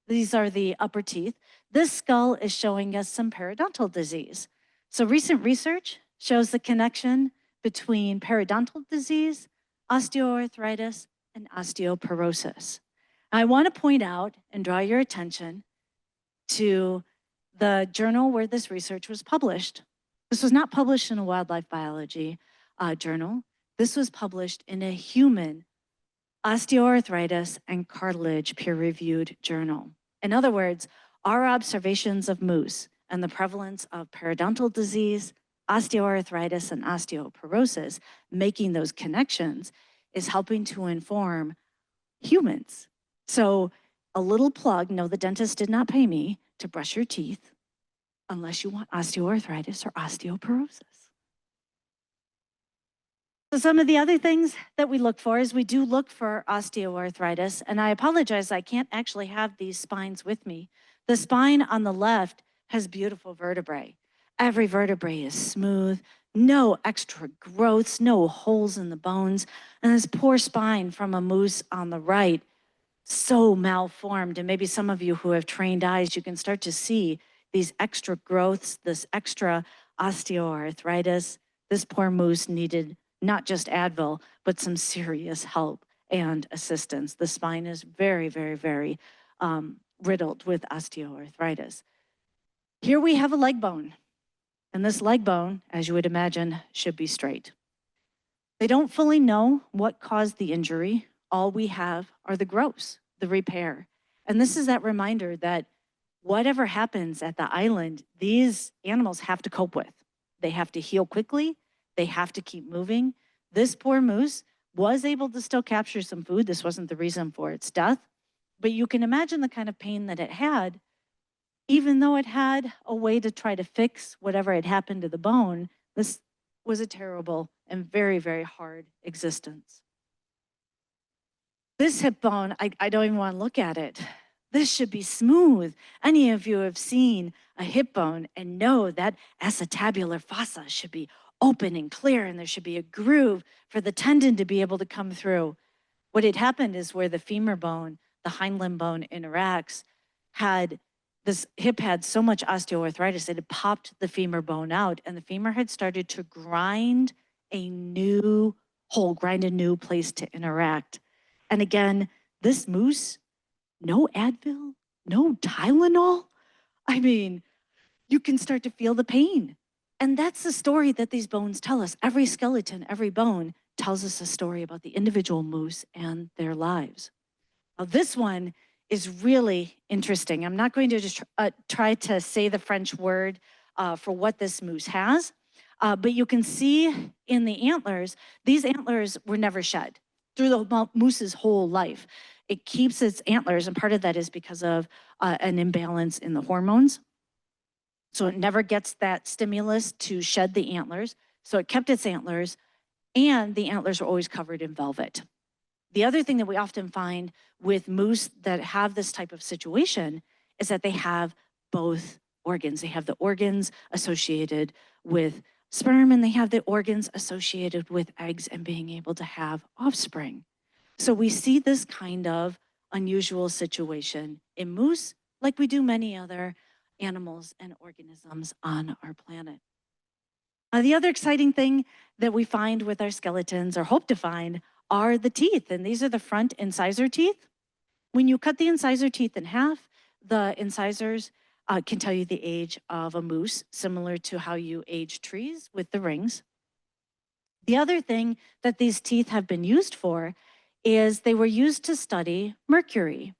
these are the upper teeth. This skull is showing us some periodontal disease. So recent research shows the connection between periodontal disease, osteoarthritis, and osteoporosis. I want to point out and draw your attention to the journal where this research was published. This was not published in a wildlife biology journal. This was published in a human osteoarthritis and cartilage peer-reviewed journal. In other words, our observations of moose and the prevalence of periodontal disease, osteoarthritis, and osteoporosis, making those connections, is helping to inform humans. So a little plug, no, the dentist did not pay me to brush your teeth unless you want osteoarthritis or osteoporosis. So some of the other things that we look for is we do look for osteoarthritis, and I apologize, I can't actually have these spines with me. The spine on the left has beautiful vertebrae. Every vertebrae is smooth, no extra growths, no holes in the bones, and this poor spine from a moose on the right, so malformed. And maybe some of you who have trained eyes, you can start to see these extra growths, this extra osteoarthritis. This poor moose needed not just Advil, but some serious help and assistance. The spine is very, very, very riddled with osteoarthritis. Here we have a leg bone, and this leg bone, as you would imagine, should be straight. They don't fully know what caused the injury. All we have are the growths, the repair. And this is that reminder that whatever happens at the island, these animals have to cope with. They have to heal quickly. They have to keep moving. This poor moose was able to still capture some food. This wasn't the reason for its death, but you can imagine the kind of pain that it had, even though it had a way to try to fix whatever had happened to the bone. This was a terrible and very, very hard existence. This hip bone, I don't even want to look at it. This should be smooth. Any of you have seen a hip bone and know that acetabular fossa should be open and clear, and there should be a groove for the tendon to be able to come through. What had happened is where the femur bone, the hind limb bone interacts, this hip had so much osteoarthritis, it had popped the femur bone out, and the femur had started to grind a new hole, grind a new place to interact. And again, this moose, no Advil, no Tylenol. I mean, you can start to feel the pain. And that's the story that these bones tell us. Every skeleton, every bone tells us a story about the individual moose and their lives. Now, this one is really interesting. I'm not going to just try to say the French word for what this moose has, but you can see in the antlers, these antlers were never shed. through the moose's whole life. It keeps its antlers, and part of that is because of an imbalance in the hormones. So it never gets that stimulus to shed the antlers. So it kept its antlers, and the antlers are always covered in velvet. The other thing that we often find with moose that have this type of situation is that they have both organs. They have the organs associated with sperm, and they have the organs associated with eggs and being able to have offspring. So we see this kind of unusual situation in moose, like we do many other animals and organisms on our planet. The other exciting thing that we find with our skeletons, or hope to find, are the teeth. And these are the front incisor teeth. When you cut the incisor teeth in half, the incisors can tell you the age of a moose, similar to how you age trees with the rings. The other thing that these teeth have been used for is they were used to study mercury.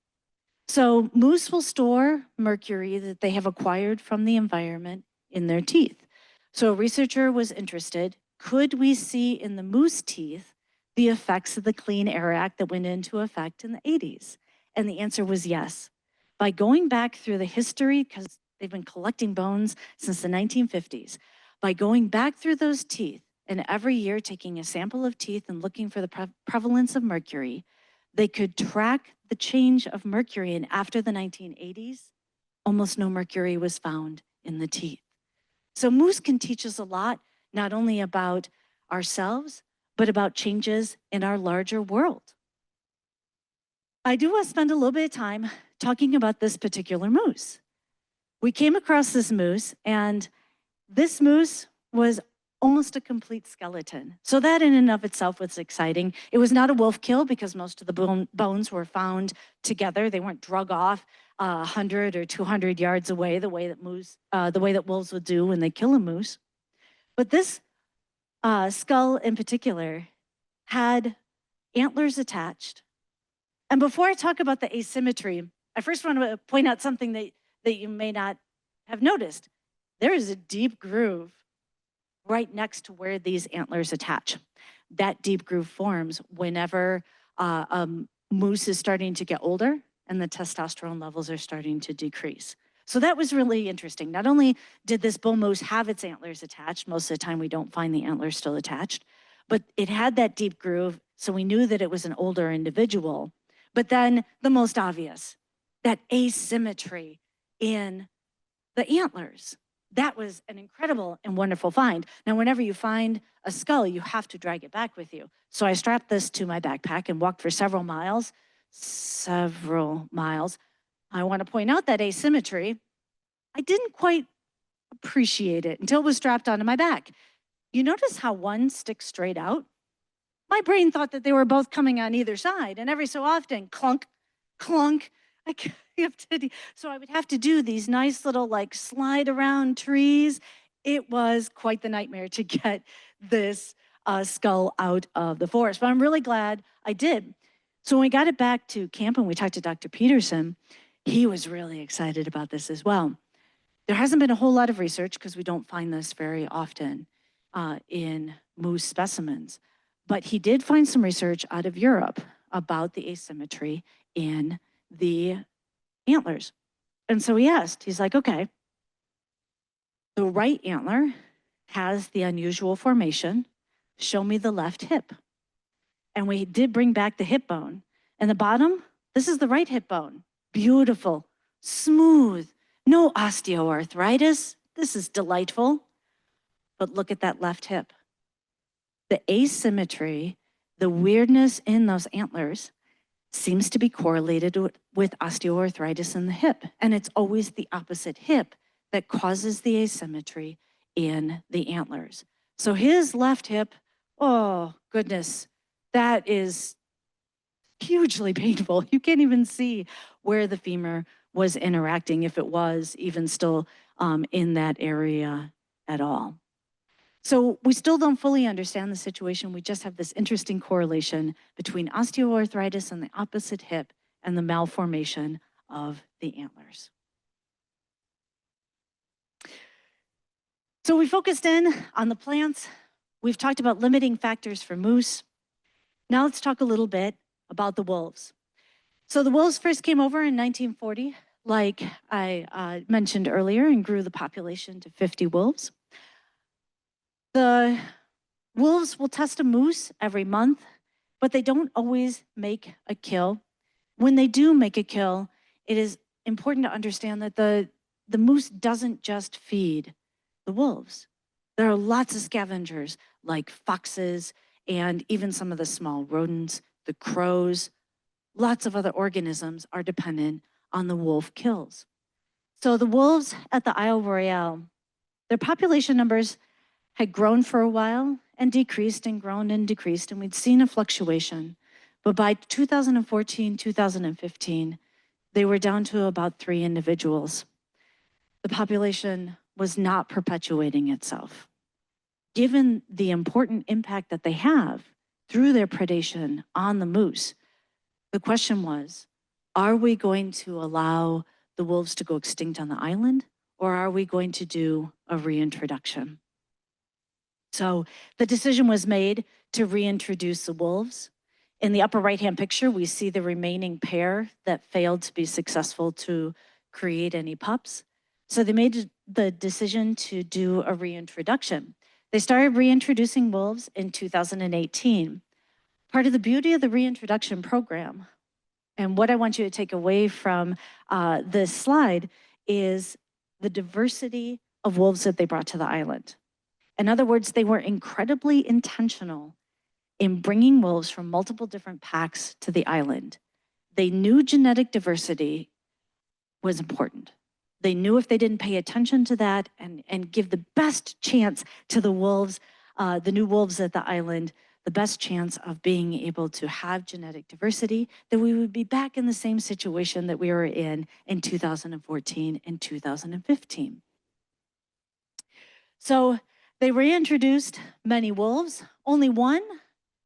So moose will store mercury that they have acquired from the environment in their teeth. So a researcher was interested, could we see in the moose teeth the effects of the Clean Air Act that went into effect in the 80s? And the answer was yes. By going back through the history, because they've been collecting bones since the 1950s, by going back through those teeth and every year taking a sample of teeth and looking for the prevalence of mercury, they could track the change of mercury. And after the 1980s, almost no mercury was found in the teeth. So moose can teach us a lot, not only about ourselves, but about changes in our larger world. I do want to spend a little bit of time talking about this particular moose. We came across this moose, and this moose was almost a complete skeleton. So that in and of itself was exciting. It was not a wolf kill because most of the bones were found together. They weren't drug off 100 or 200 yards away, the way that wolves would do when they kill a moose. But this skull in particular had antlers attached. And before I talk about the asymmetry, I first want to point out something that you may not have noticed. There is a deep groove right next to where these antlers attach. That deep groove forms whenever a moose is starting to get older and the testosterone levels are starting to decrease. So that was really interesting. Not only did this bull moose have its antlers attached, most of the time we don't find the antlers still attached, but it had that deep groove, so we knew that it was an older individual. But then the most obvious, that asymmetry in the antlers. That was an incredible and wonderful find. Now, whenever you find a skull, you have to drag it back with you. So I strapped this to my backpack and walked for several miles. I want to point out that asymmetry. I didn't quite appreciate it until it was strapped onto my back. You notice how one sticks straight out? My brain thought that they were both coming on either side, and every so often, clunk, clunk, so I would have to do these nice little like slide around trees. It was quite the nightmare to get this skull out of the forest, but I'm really glad I did. So when we got it back to camp and we talked to Dr. Peterson, he was really excited about this as well. There hasn't been a whole lot of research because we don't find this very often in moose specimens, but he did find some research out of Europe about the asymmetry in the antlers. And so he asked, he's like, okay, the right antler has the unusual formation. Show me the left hip. And we did bring back the hip bone. And the bottom, this is the right hip bone. Beautiful, smooth, no osteoarthritis. This is delightful. But look at that left hip. The asymmetry, the weirdness in those antlers seems to be correlated with osteoarthritis in the hip. And it's always the opposite hip that causes the asymmetry in the antlers. So his left hip, oh goodness, that is hugely painful. You can't even see where the femur was interacting, if it was even still in that area at all. So we still don't fully understand the situation. We just have this interesting correlation between osteoarthritis and the opposite hip and the malformation of the antlers. So we focused in on the plants. We've talked about limiting factors for moose. Now let's talk a little bit about the wolves. So the wolves first came over in 1940, like I mentioned earlier, and grew the population to 50 wolves. The wolves will test a moose every month, but they don't always make a kill. When they do make a kill, it is important to understand that the moose doesn't just feed the wolves. There are lots of scavengers like foxes and even some of the small rodents, the crows. Lots of other organisms are dependent on the wolf kills. So the wolves at the Isle Royale, their population numbers had grown for a while and decreased and grown and decreased, and we'd seen a fluctuation. But by 2014, 2015, they were down to about 3 individuals. The population was not perpetuating itself. Given the important impact that they have through their predation on the moose, the question was, are we going to allow the wolves to go extinct on the island, or are we going to do a reintroduction? So the decision was made to reintroduce the wolves. In the upper right-hand picture, we see the remaining pair that failed to be successful to create any pups. So they made the decision to do a reintroduction. They started reintroducing wolves in 2018. Part of the beauty of the reintroduction program, and what I want you to take away from this slide, is the diversity of wolves that they brought to the island. In other words, they were incredibly intentional in bringing wolves from multiple different packs to the island. They knew genetic diversity was important. They knew if they didn't pay attention to that and give the best chance to the wolves, the new wolves at the island, the best chance of being able to have genetic diversity, that we would be back in the same situation that we were in 2014 and 2015. So they reintroduced many wolves. Only one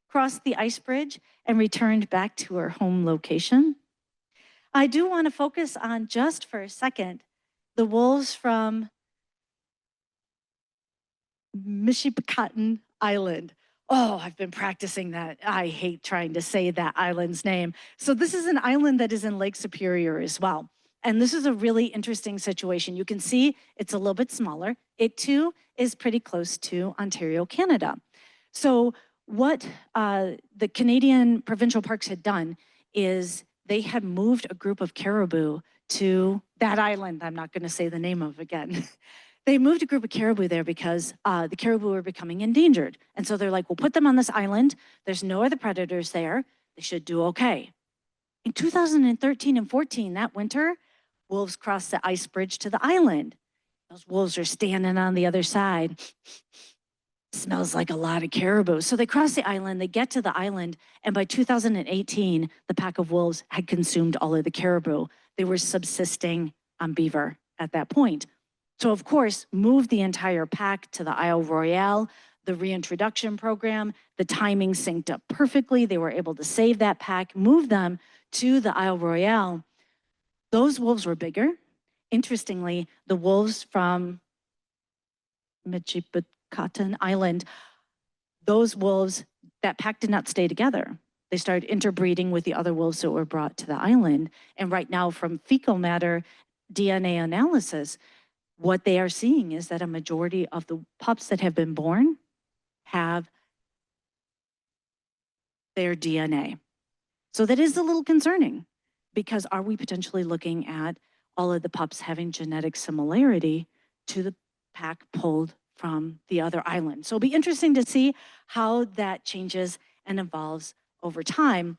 crossed the ice bridge and returned back to her home location. I do want to focus on, just for a second, the wolves from Michipicoten Island. Oh, I've been practicing that. I hate trying to say that island's name. So this is an island that is in Lake Superior as well. And this is a really interesting situation. You can see it's a little bit smaller. It too is pretty close to Ontario, Canada. So what the Canadian provincial parks had done is they had moved a group of caribou to that island. I'm not going to say the name of again. They moved a group of caribou there because the caribou were becoming endangered. And so they're like, we'll put them on this island. There's no other predators there. They should do okay. In 2013 and 14, that winter, wolves crossed the ice bridge to the island. Those wolves are standing on the other side. Smells like a lot of caribou. So they cross the island, they get to the island, and by 2018, the pack of wolves had consumed all of the caribou. They were subsisting on beaver at that point. So of course, moved the entire pack to the Isle Royale, the reintroduction program, the timing synced up perfectly. They were able to save that pack, move them to the Isle Royale. Those wolves were bigger. Interestingly, the wolves from Michipicoten Island, those wolves, that pack did not stay together. They started interbreeding with the other wolves that were brought to the island. And right now, from fecal matter DNA analysis, what they are seeing is that a majority of the pups that have been born have their DNA. So that is a little concerning, because are we potentially looking at all of the pups having genetic similarity to the pack pulled from the other island? So it'll be interesting to see how that changes and evolves over time,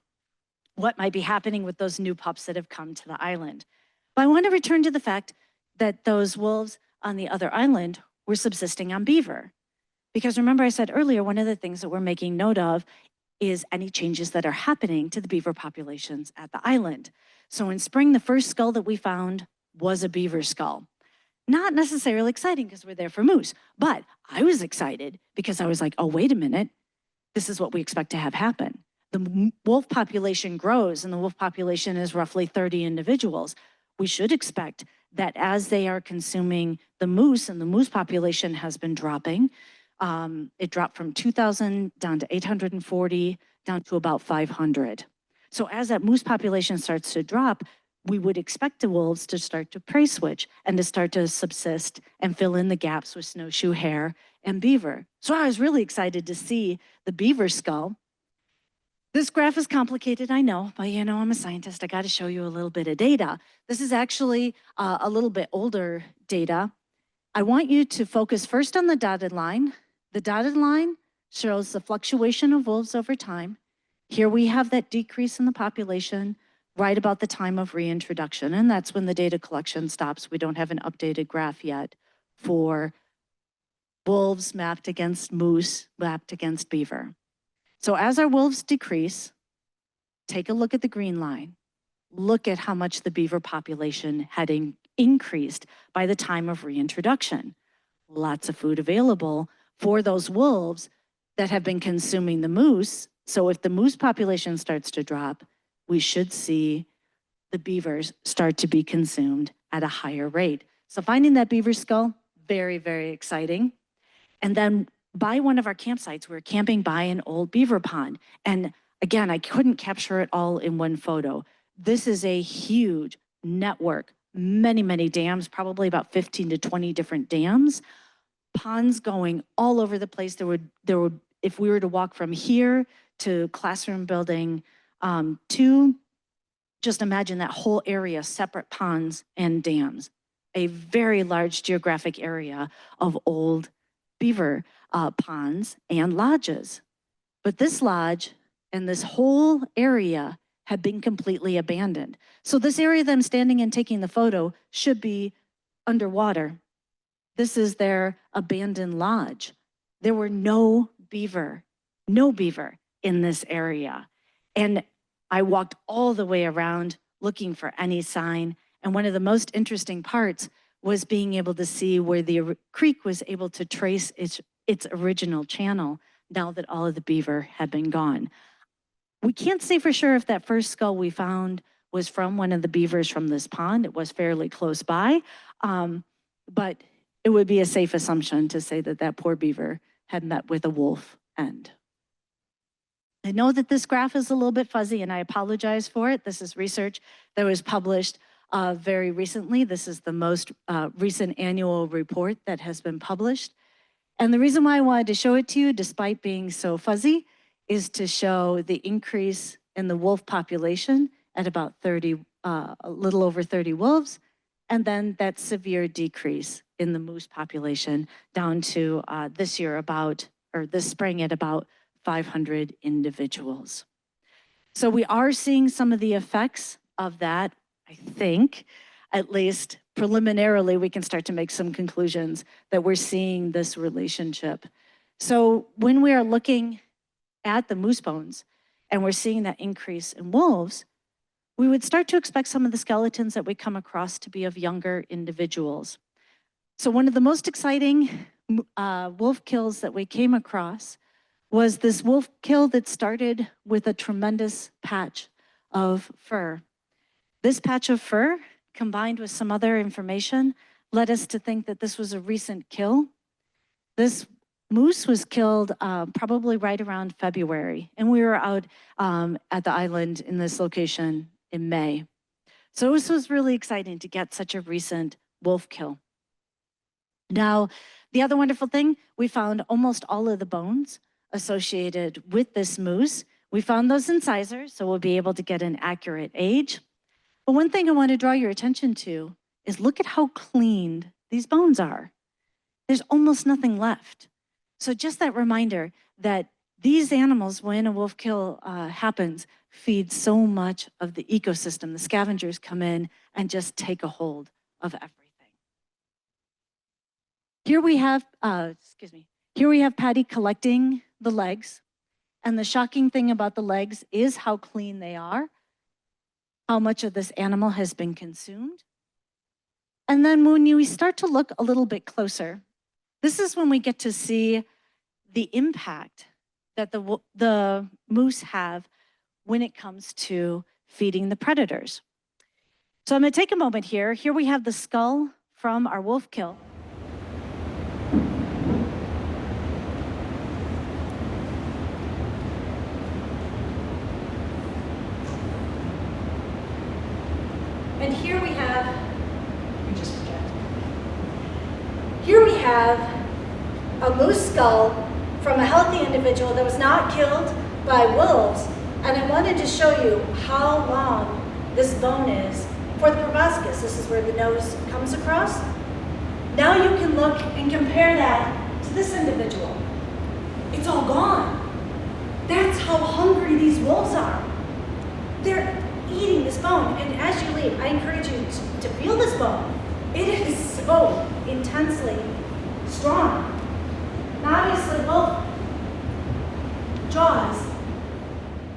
what might be happening with those new pups that have come to the island. But I want to return to the fact that those wolves on the other island were subsisting on beaver. Because remember I said earlier, one of the things that we're making note of is any changes that are happening to the beaver populations at the island. So in spring, the first skull that we found was a beaver skull. Not necessarily exciting because we're there for moose, but I was excited because I was like, oh, wait a minute, this is what we expect to have happen. The wolf population grows, and the wolf population is roughly 30 individuals. We should expect that as they are consuming the moose, and the moose population has been dropping, It dropped from 2,000 down to 840, down to about 500. So as that moose population starts to drop, we would expect the wolves to start to prey switch and to start to subsist and fill in the gaps with snowshoe hare and beaver. So I was really excited to see the beaver skull. This graph is complicated, I know, but I'm a scientist. I got to show you a little bit of data. This is actually a little bit older data. I want you to focus first on the dotted line. The dotted line shows the fluctuation of wolves over time. Here we have that decrease in the population right about the time of reintroduction, and that's when the data collection stops. We don't have an updated graph yet for wolves mapped against moose, mapped against beaver. So as our wolves decrease, take a look at the green line. Look at how much the beaver population had increased by the time of reintroduction. Lots of food available for those wolves that have been consuming the moose. So if the moose population starts to drop, we should see the beavers start to be consumed at a higher rate. So finding that beaver skull, very, very exciting. And then by one of our campsites, we were camping by an old beaver pond. And again, I couldn't capture it all in one photo. This is a huge network, many, many dams, probably about 15 to 20 different dams, ponds going all over the place. There would, if we were to walk from here to classroom building 2, just imagine that whole area, separate ponds and dams, a very large geographic area of old beaver ponds and lodges. But this lodge and this whole area had been completely abandoned. So this area that I'm standing and taking the photo should be underwater. This is their abandoned lodge. There were no beaver in this area. And I walked all the way around looking for any sign. And one of the most interesting parts was being able to see where the creek was able to trace its original channel now that all of the beaver had been gone. We can't say for sure if that first skull we found was from one of the beavers from this pond. It was fairly close by, but it would be a safe assumption to say that that poor beaver had met with a wolf end. I know that this graph is a little bit fuzzy and I apologize for it. This is research that was published very recently. This is the most recent annual report that has been published. And the reason why I wanted to show it to you, despite being so fuzzy, is to show the increase in the wolf population at about 30, a little over 30 wolves, and then that severe decrease in the moose population down to this year this spring at about 500 individuals. So we are seeing some of the effects of that, I think. At least preliminarily, we can start to make some conclusions that we're seeing this relationship. So when we are looking at the moose bones and we're seeing that increase in wolves, we would start to expect some of the skeletons that we come across to be of younger individuals. So one of the most exciting wolf kills that we came across was this wolf kill that started with a tremendous patch of fur. This patch of fur, combined with some other information, led us to think that this was a recent kill. This moose was killed probably right around February, and we were out at the island in this location in May. So this was really exciting to get such a recent wolf kill. Now, the other wonderful thing, we found almost all of the bones associated with this moose. We found those incisors, so we'll be able to get an accurate age. But one thing I want to draw your attention to is look at how cleaned these bones are. There's almost nothing left. So just that reminder that these animals, when a wolf kill happens, feed so much of the ecosystem. The scavengers come in and just take a hold of everything. Here we have, here we have Patty collecting the legs. And the shocking thing about the legs is how clean they are, how much of this animal has been consumed. And then when we start to look a little bit closer, this is when we get to see the impact that the moose have when it comes to feeding the predators. So I'm gonna take a moment here. Here we have the skull from our wolf kill. have a moose skull from a healthy individual that was not killed by wolves, and I wanted to show you how long this bone is for the proboscis. This is where the nose comes across. Now you can look and compare that to this individual. It's all gone. That's how hungry these wolves are. They're eating this bone, and as you leave, I encourage you to feel this bone. It is so intensely strong. Now, obviously,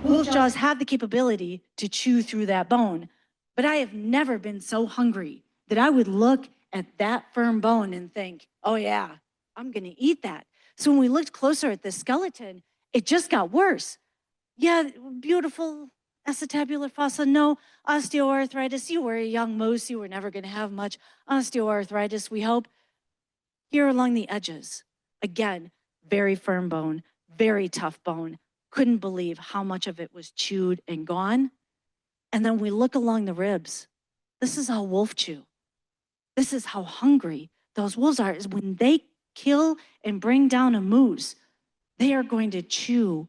wolf jaws have the capability to chew through that bone, but I have never been so hungry that I would look at that firm bone and think, oh yeah, I'm gonna eat that. So when we looked closer at the skeleton, it just got worse. Yeah, beautiful acetabular fossa, no osteoarthritis. You were a young moose, you were never gonna have much osteoarthritis, we hope. Here along the edges, again, very firm bone, very tough bone. Couldn't believe how much of it was chewed and gone. And then we look along the ribs. This is how wolves chew. This is how hungry those wolves are, is when they kill and bring down a moose, they are going to chew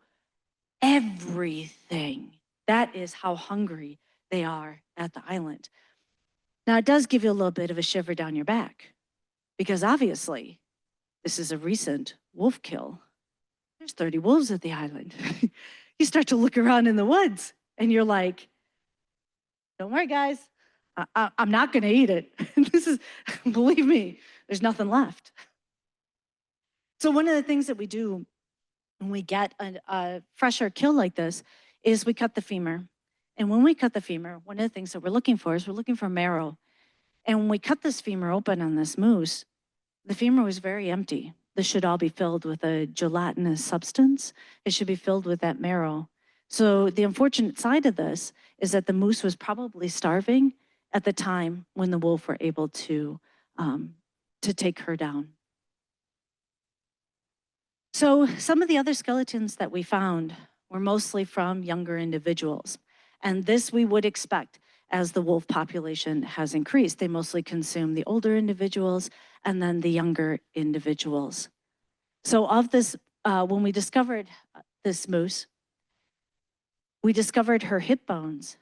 everything. That is how hungry they are at the island. Now, it does give you a little bit of a shiver down your back, because obviously, this is a recent wolf kill. There's 30 wolves at the island. You start to look around in the woods, and you're like, don't worry, guys. I'm not going to eat it. This is, believe me, there's nothing left. So one of the things that we do when we get a fresher kill like this is we cut the femur. And when we cut the femur, one of the things that we're looking for is we're looking for marrow. And when we cut this femur open on this moose, the femur was very empty. This should all be filled with a gelatinous substance. It should be filled with that marrow. So the unfortunate side of this is that the moose was probably starving at the time when the wolf were able to take her down. So some of the other skeletons that we found were mostly from younger individuals. And this we would expect as the wolf population has increased. They mostly consume the older individuals and then the younger individuals. So of this, when we discovered this moose, we discovered her hip bones.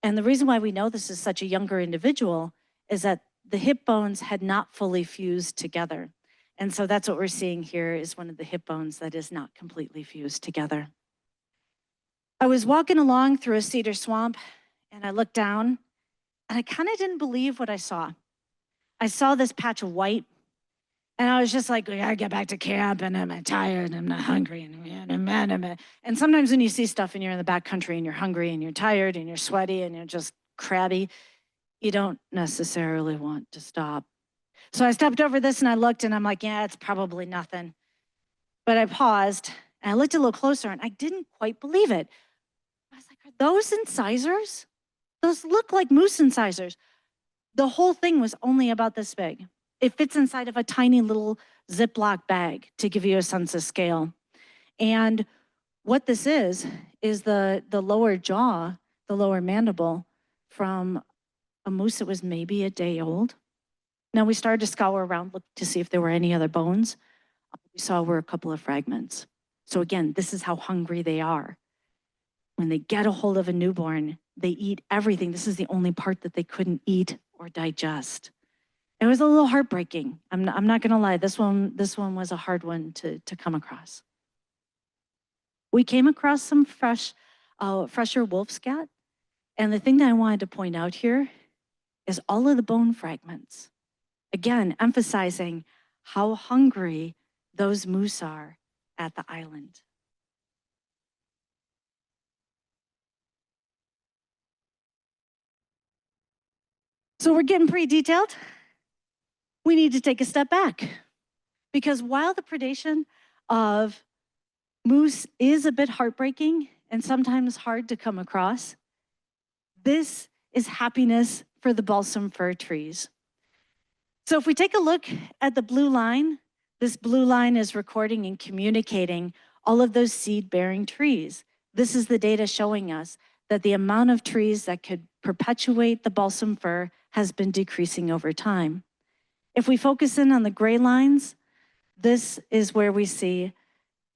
And the reason why we know this is such a younger individual is that the hip bones had not fully fused together. And so that's what we're seeing here, is one of the hip bones that is not completely fused together. I was walking along through a cedar swamp, and I looked down, and I kind of didn't believe what I saw. I saw this patch of white, and I was just like, I gotta get back to camp, and I'm tired, and I'm not hungry, and sometimes when you see stuff and you're in the backcountry and you're hungry and you're tired and you're sweaty and you're just crabby, you don't necessarily want to stop. So I stepped over this and I looked, and I'm like, yeah, it's probably nothing. But I paused and I looked a little closer, and I didn't quite believe it. I was like, are those incisors? Those look like moose incisors. The whole thing was only about this big. It fits inside of a tiny little Ziploc bag, to give you a sense of scale. And what this is the lower jaw, the lower mandible from a moose that was maybe a day old. Now we started to scour around, look to see if there were any other bones. We saw were a couple of fragments. So again, this is how hungry they are. When they get a hold of a newborn, they eat everything. This is the only part that they couldn't eat or digest. It was a little heartbreaking. I'm not gonna lie, this one was a hard one to come across. We came across some fresher wolf scat. And the thing that I wanted to point out here is all of the bone fragments. Again, emphasizing how hungry those moose are at the island. So we're getting pretty detailed. We need to take a step back, because while the predation of moose is a bit heartbreaking and sometimes hard to come across, this is happiness for the balsam fir trees. So if we take a look at the blue line, this blue line is recording and communicating all of those seed-bearing trees. This is the data showing us that the amount of trees that could perpetuate the balsam fir has been decreasing over time. If we focus in on the gray lines, this is where we see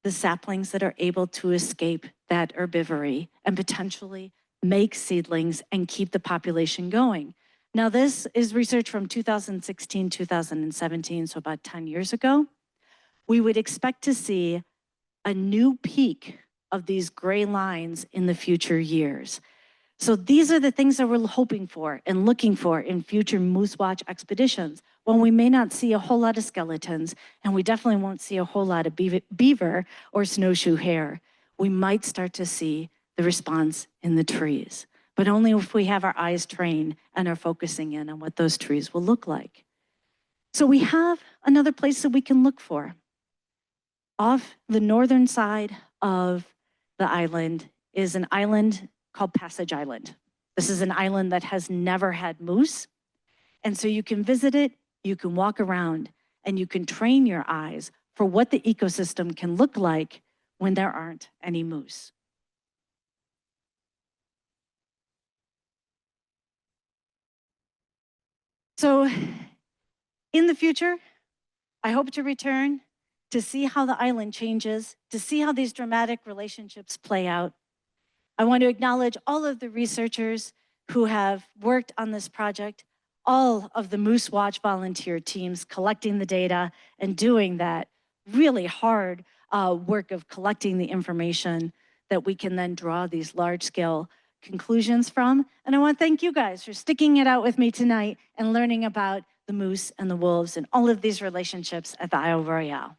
the saplings that are able to escape that herbivory and potentially make seedlings and keep the population going. Now, this is research from 2016, 2017, so about 10 years ago. We would expect to see a new peak of these gray lines in the future years. So these are the things that we're hoping for and looking for in future Moose Watch expeditions, when we may not see a whole lot of skeletons, and we definitely won't see a whole lot of beaver or snowshoe hare. We might start to see the response in the trees, but only if we have our eyes trained and are focusing in on what those trees will look like. So we have another place that we can look for. Off the northern side of the island is an island called Passage Island. This is an island that has never had moose. And so you can visit it, you can walk around, and you can train your eyes for what the ecosystem can look like when there aren't any moose. So in the future, I hope to return to see how the island changes, to see how these dramatic relationships play out. I want to acknowledge all of the researchers who have worked on this project, all of the Moose Watch volunteer teams collecting the data and doing that really hard work of collecting the information that we can then draw these large-scale conclusions from. And I want to thank you guys for sticking it out with me tonight and learning about the moose and the wolves and all of these relationships at the Isle Royale.